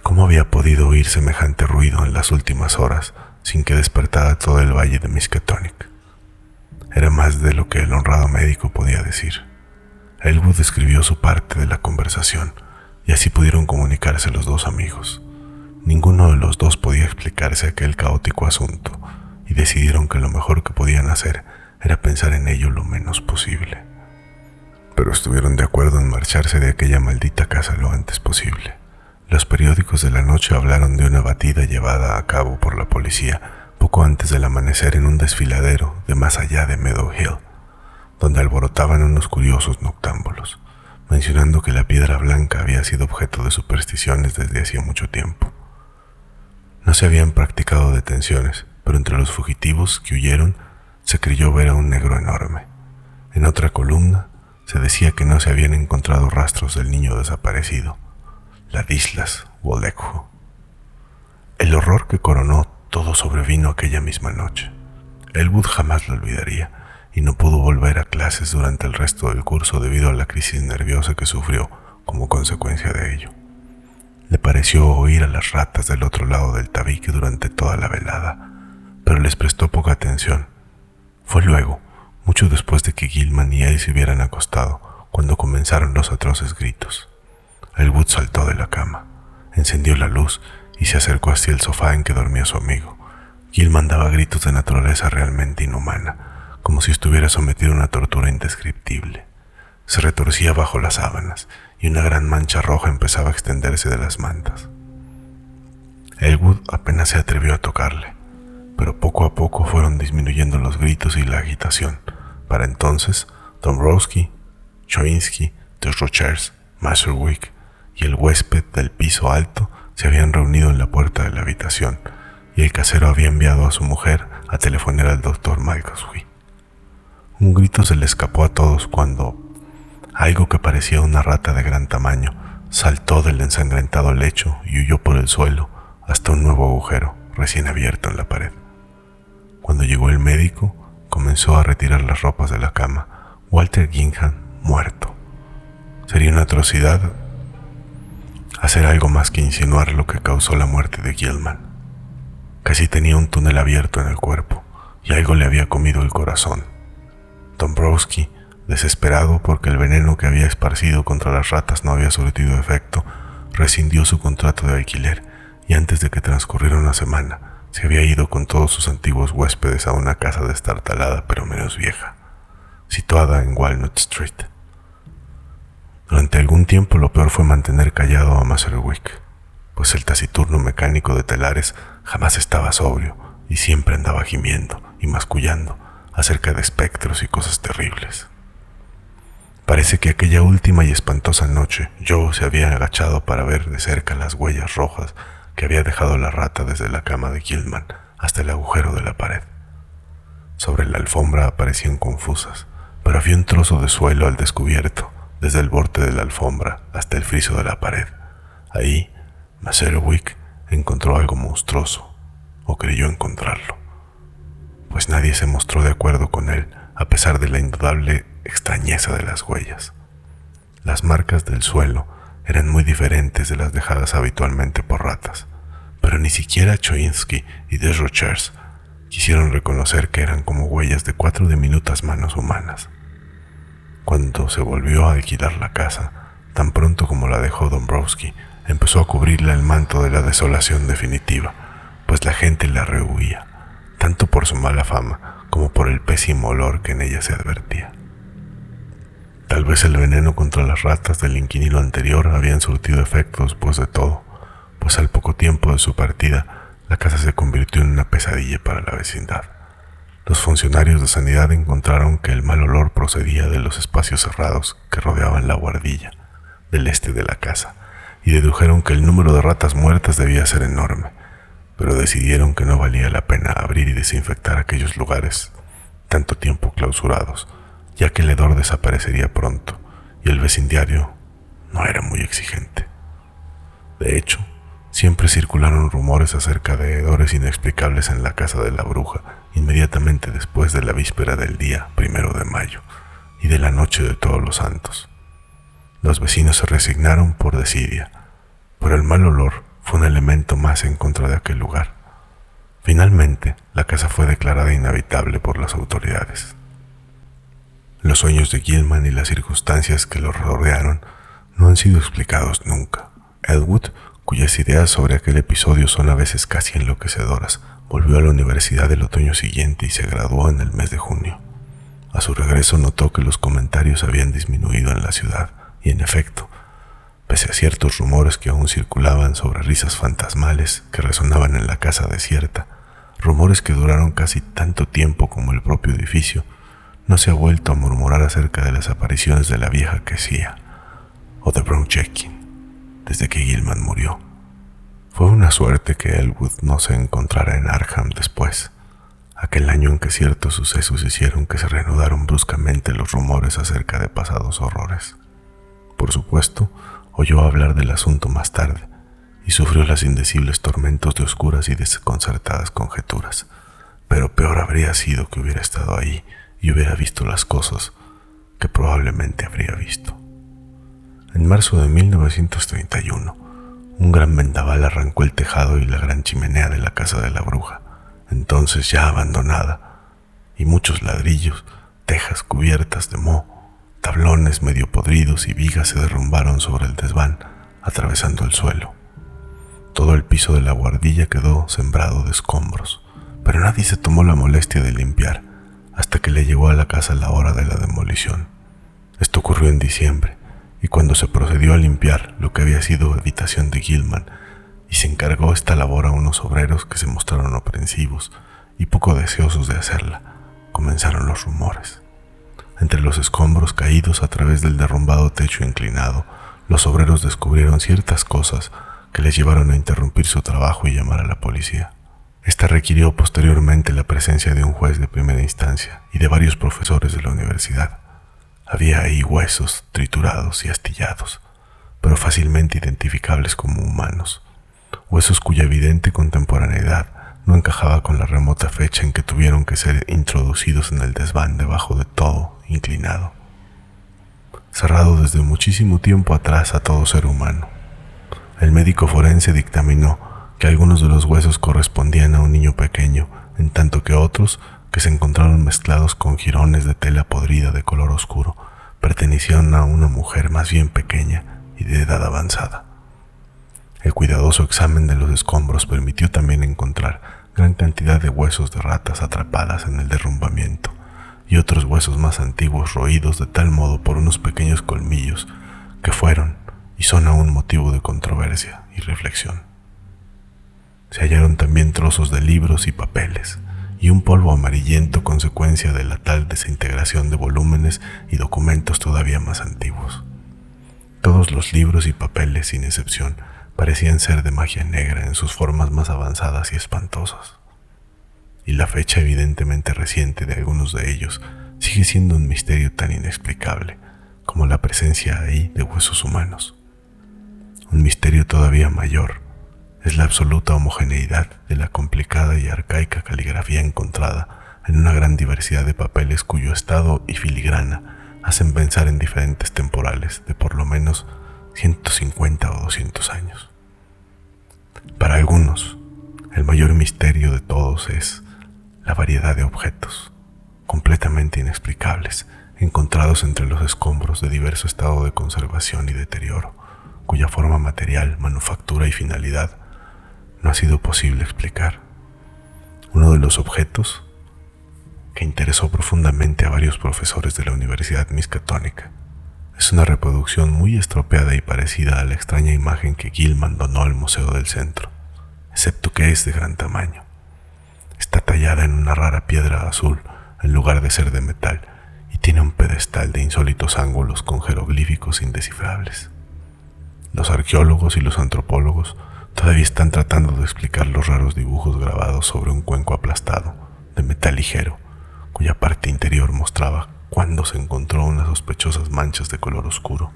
Speaker 1: ¿Cómo había podido oír semejante ruido en las últimas horas sin que despertara todo el valle de Miskatonic? Era más de lo que el honrado médico podía decir. Elwood escribió su parte de la conversación, y así pudieron comunicarse los 2 amigos. Ninguno de los 2 podía explicarse aquel caótico asunto, y decidieron que lo mejor que podían hacer era pensar en ello lo menos posible. Pero estuvieron de acuerdo en marcharse de aquella maldita casa lo antes posible. Los periódicos de la noche hablaron de una batida llevada a cabo por la policía poco antes del amanecer en un desfiladero de más allá de Meadow Hill, donde alborotaban unos curiosos noctámbulos, mencionando que la piedra blanca había sido objeto de supersticiones desde hacía mucho tiempo. No se habían practicado detenciones, pero entre los fugitivos que huyeron se creyó ver a un negro enorme. En otra columna se decía que no se habían encontrado rastros del niño desaparecido, Ladislas Wolekhu. El horror que coronó todo sobrevino aquella misma noche. Elwood jamás lo olvidaría y no pudo volver a clases durante el resto del curso debido a la crisis nerviosa que sufrió como consecuencia de ello. Le pareció oír a las ratas del otro lado del tabique durante toda la velada, pero les prestó poca atención. Fue luego, mucho después de que Gilman y él se hubieran acostado, cuando comenzaron los atroces gritos. Elwood saltó de la cama, encendió la luz y se acercó hacia el sofá en que dormía su amigo. Gilman daba gritos de naturaleza realmente inhumana, como si estuviera sometido a una tortura indescriptible. Se retorcía bajo las sábanas y una gran mancha roja empezaba a extenderse de las mantas. Elwood apenas se atrevió a tocarle, pero poco a poco fueron disminuyendo los gritos y la agitación. Para entonces, Dombrowski, Choinsky, Desrochers, Masterwick y el huésped del piso alto se habían reunido en la puerta de la habitación, y el casero había enviado a su mujer a telefonear al doctor Malkowski. Un grito se le escapó a todos cuando algo que parecía una rata de gran tamaño saltó del ensangrentado lecho y huyó por el suelo hasta un nuevo agujero recién abierto en la pared. Cuando llegó el médico, comenzó a retirar las ropas de la cama. Walter Gingham muerto. Sería una atrocidad hacer algo más que insinuar lo que causó la muerte de Gilman. Casi tenía un túnel abierto en el cuerpo y algo le había comido el corazón. Dombrowski, desesperado porque el veneno que había esparcido contra las ratas no había surtido efecto, rescindió su contrato de alquiler y antes de que transcurriera una semana se había ido con todos sus antiguos huéspedes a una casa destartalada pero menos vieja, situada en Walnut Street. Durante algún tiempo lo peor fue mantener callado a Masterwick, pues el taciturno mecánico de telares jamás estaba sobrio y siempre andaba gimiendo y mascullando acerca de espectros y cosas terribles. Parece que aquella última y espantosa noche Joe se había agachado para ver de cerca las huellas rojas que había dejado la rata desde la cama de Gilman hasta el agujero de la pared. Sobre la alfombra aparecían confusas, pero había un trozo de suelo al descubierto, desde el borde de la alfombra hasta el friso de la pared. Ahí, Masterwick encontró algo monstruoso, o creyó encontrarlo, pues nadie se mostró de acuerdo con él, a pesar de la indudable extrañeza de las huellas. Las marcas del suelo eran muy diferentes de las dejadas habitualmente por ratas, pero ni siquiera Choinsky y Desrochers quisieron reconocer que eran como huellas de 4 diminutas manos humanas. Cuando se volvió a alquilar la casa, Tan pronto como la dejó Dombrowski, empezó a cubrirla el manto de la desolación definitiva, pues la gente la rehuía, tanto por su mala fama como por el pésimo olor que en ella se advertía. Tal vez el veneno contra las ratas del inquilino anterior habían surtido efecto después de todo, pues al poco tiempo de su partida, la casa se convirtió en una pesadilla para la vecindad. Los funcionarios de sanidad encontraron que el mal olor procedía de los espacios cerrados que rodeaban la guardilla del este de la casa, y dedujeron que el número de ratas muertas debía ser enorme, pero decidieron que no valía la pena abrir y desinfectar aquellos lugares tanto tiempo clausurados, ya que el hedor desaparecería pronto, y el vecindario no era muy exigente. De hecho, siempre circularon rumores acerca de hedores inexplicables en la casa de la bruja inmediatamente después de la víspera del día 1 de mayo y de la noche de Todos los Santos. Los vecinos se resignaron por desidia, pero el mal olor fue un elemento más en contra de aquel lugar. Finalmente, la casa fue declarada inhabitable por las autoridades. Los sueños de Gilman y las circunstancias que lo rodearon no han sido explicados nunca. Elwood, cuyas ideas sobre aquel episodio son a veces casi enloquecedoras, volvió a la universidad el otoño siguiente y se graduó en el mes de junio. A su regreso notó que los comentarios habían disminuido en la ciudad, y en efecto, pese a ciertos rumores que aún circulaban sobre risas fantasmales que resonaban en la casa desierta, rumores que duraron casi tanto tiempo como el propio edificio, no se ha vuelto a murmurar acerca de las apariciones de la vieja Kessia o de Brown Jekyll desde que Gilman murió. Fue una suerte que Elwood no se encontrara en Arkham después, aquel año en que ciertos sucesos hicieron que se reanudaron bruscamente los rumores acerca de pasados horrores. Por supuesto, oyó hablar del asunto más tarde y sufrió los indecibles tormentos de oscuras y desconcertadas conjeturas, pero peor habría sido que hubiera estado ahí y hubiera visto las cosas que probablemente habría visto. En marzo de 1931, un gran vendaval arrancó el tejado y la gran chimenea de la casa de la bruja, entonces ya abandonada, y muchos ladrillos, tejas cubiertas de moho, tablones medio podridos y vigas se derrumbaron sobre el desván, atravesando el suelo. Todo el piso de la guardilla quedó sembrado de escombros, pero nadie se tomó la molestia de limpiar hasta que le llegó a la casa la hora de la demolición. Esto ocurrió en diciembre, y cuando se procedió a limpiar lo que había sido habitación de Gilman, y se encargó esta labor a unos obreros que se mostraron aprensivos y poco deseosos de hacerla, comenzaron los rumores. Entre los escombros caídos a través del derrumbado techo inclinado, los obreros descubrieron ciertas cosas que les llevaron a interrumpir su trabajo y llamar a la policía. Esta requirió posteriormente la presencia de un juez de primera instancia y de varios profesores de la universidad. Había ahí huesos triturados y astillados, pero fácilmente identificables como humanos, huesos cuya evidente contemporaneidad no encajaba con la remota fecha en que tuvieron que ser introducidos en el desván debajo de todo inclinado, cerrado desde muchísimo tiempo atrás a todo ser humano. El médico forense dictaminó que algunos de los huesos correspondían a un niño pequeño, en tanto que otros, que se encontraron mezclados con jirones de tela podrida de color oscuro, pertenecían a una mujer más bien pequeña y de edad avanzada. El cuidadoso examen de los escombros permitió también encontrar gran cantidad de huesos de ratas atrapadas en el derrumbamiento y otros huesos más antiguos roídos de tal modo por unos pequeños colmillos que fueron y son aún motivo de controversia y reflexión. Se hallaron también trozos de libros y papeles y un polvo amarillento consecuencia de la tal desintegración de volúmenes y documentos todavía más antiguos. Todos los libros y papeles, sin excepción, parecían ser de magia negra en sus formas más avanzadas y espantosas. Y la fecha evidentemente reciente de algunos de ellos sigue siendo un misterio tan inexplicable como la presencia ahí de huesos humanos. Un misterio todavía mayor es la absoluta homogeneidad de la complicada y arcaica caligrafía encontrada en una gran diversidad de papeles cuyo estado y filigrana hacen pensar en diferentes temporales de por lo menos 150 o 200 años. Para algunos, el mayor misterio de todos es la variedad de objetos, completamente inexplicables, encontrados entre los escombros de diverso estado de conservación y deterioro, cuya forma material, manufactura y finalidad no ha sido posible explicar. Uno de los objetos que interesó profundamente a varios profesores de la Universidad Miskatonic es una reproducción muy estropeada y parecida a la extraña imagen que Gilman donó al Museo del Centro, excepto que es de gran tamaño. Está tallada en una rara piedra azul en lugar de ser de metal y tiene un pedestal de insólitos ángulos con jeroglíficos indescifrables. Los arqueólogos y los antropólogos todavía están tratando de explicar los raros dibujos grabados sobre un cuenco aplastado de metal ligero, cuya parte interior mostraba cuando se encontró unas sospechosas manchas de color oscuro.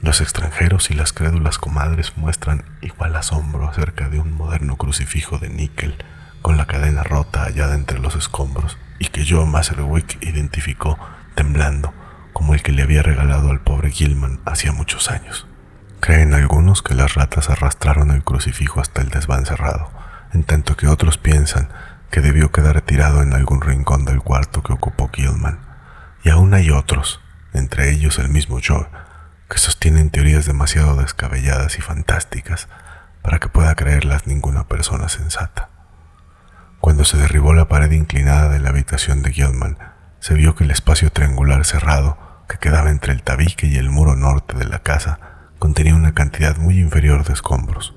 Speaker 1: Los extranjeros y las crédulas comadres muestran igual asombro acerca de un moderno crucifijo de níquel con la cadena rota hallada entre los escombros y que Joe Maserwick identificó temblando como el que le había regalado al pobre Gilman hacía muchos años. Creen algunos que las ratas arrastraron el crucifijo hasta el desván cerrado, en tanto que otros piensan que debió quedar tirado en algún rincón del cuarto que ocupó Gilman. Y aún hay otros, entre ellos el mismo Joe, que sostienen teorías demasiado descabelladas y fantásticas para que pueda creerlas ninguna persona sensata. Cuando se derribó la pared inclinada de la habitación de Gilman, se vio que el espacio triangular cerrado que quedaba entre el tabique y el muro norte de la casa contenía una cantidad muy inferior de escombros,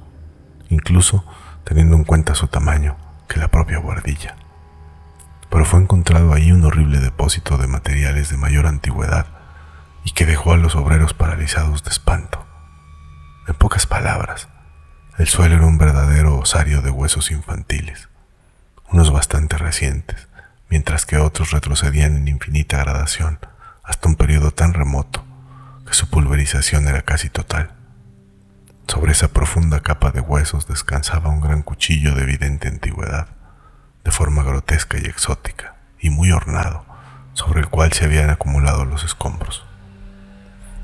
Speaker 1: incluso teniendo en cuenta su tamaño que la propia buhardilla. Pero fue encontrado ahí un horrible depósito de materiales de mayor antigüedad y que dejó a los obreros paralizados de espanto. En pocas palabras, el suelo era un verdadero osario de huesos infantiles, unos bastante recientes, mientras que otros retrocedían en infinita gradación hasta un periodo tan remoto que su pulverización era casi total. Sobre esa profunda capa de huesos descansaba un gran cuchillo de evidente antigüedad, de forma grotesca y exótica, y muy ornado, sobre el cual se habían acumulado los escombros.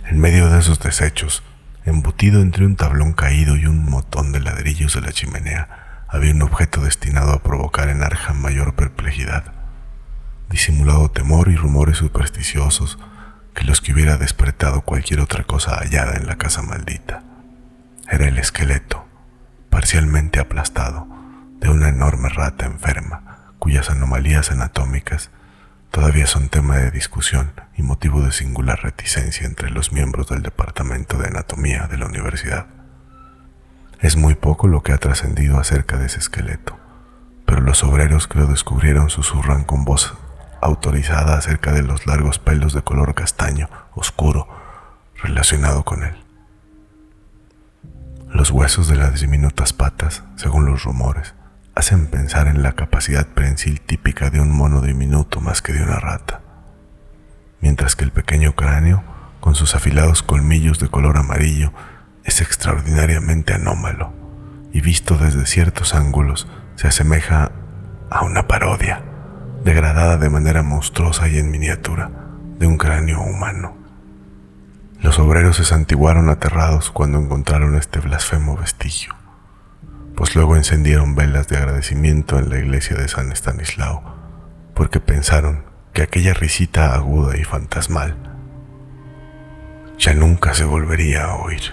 Speaker 1: En medio de esos desechos, embutido entre un tablón caído y un montón de ladrillos de la chimenea, había un objeto destinado a provocar en Arkham mayor perplejidad, disimulado temor y rumores supersticiosos que los que hubiera despertado cualquier otra cosa hallada en la casa maldita. Era el esqueleto, parcialmente aplastado, de una enorme rata enferma, cuyas anomalías anatómicas todavía son tema de discusión y motivo de singular reticencia entre los miembros del Departamento de Anatomía de la Universidad. Es muy poco lo que ha trascendido acerca de ese esqueleto, pero los obreros que lo descubrieron susurran con voz autorizada acerca de los largos pelos de color castaño oscuro relacionado con él. Los huesos de las diminutas patas, según los rumores, hacen pensar en la capacidad prensil típica de un mono diminuto más que de una rata, mientras que el pequeño cráneo, con sus afilados colmillos de color amarillo, es extraordinariamente anómalo y visto desde ciertos ángulos se asemeja a una parodia, degradada de manera monstruosa y en miniatura, de un cráneo humano. Los obreros se santiguaron aterrados cuando encontraron este blasfemo vestigio, pues luego encendieron velas de agradecimiento en la iglesia de San Estanislao, porque pensaron que aquella risita aguda y fantasmal ya nunca se volvería a oír.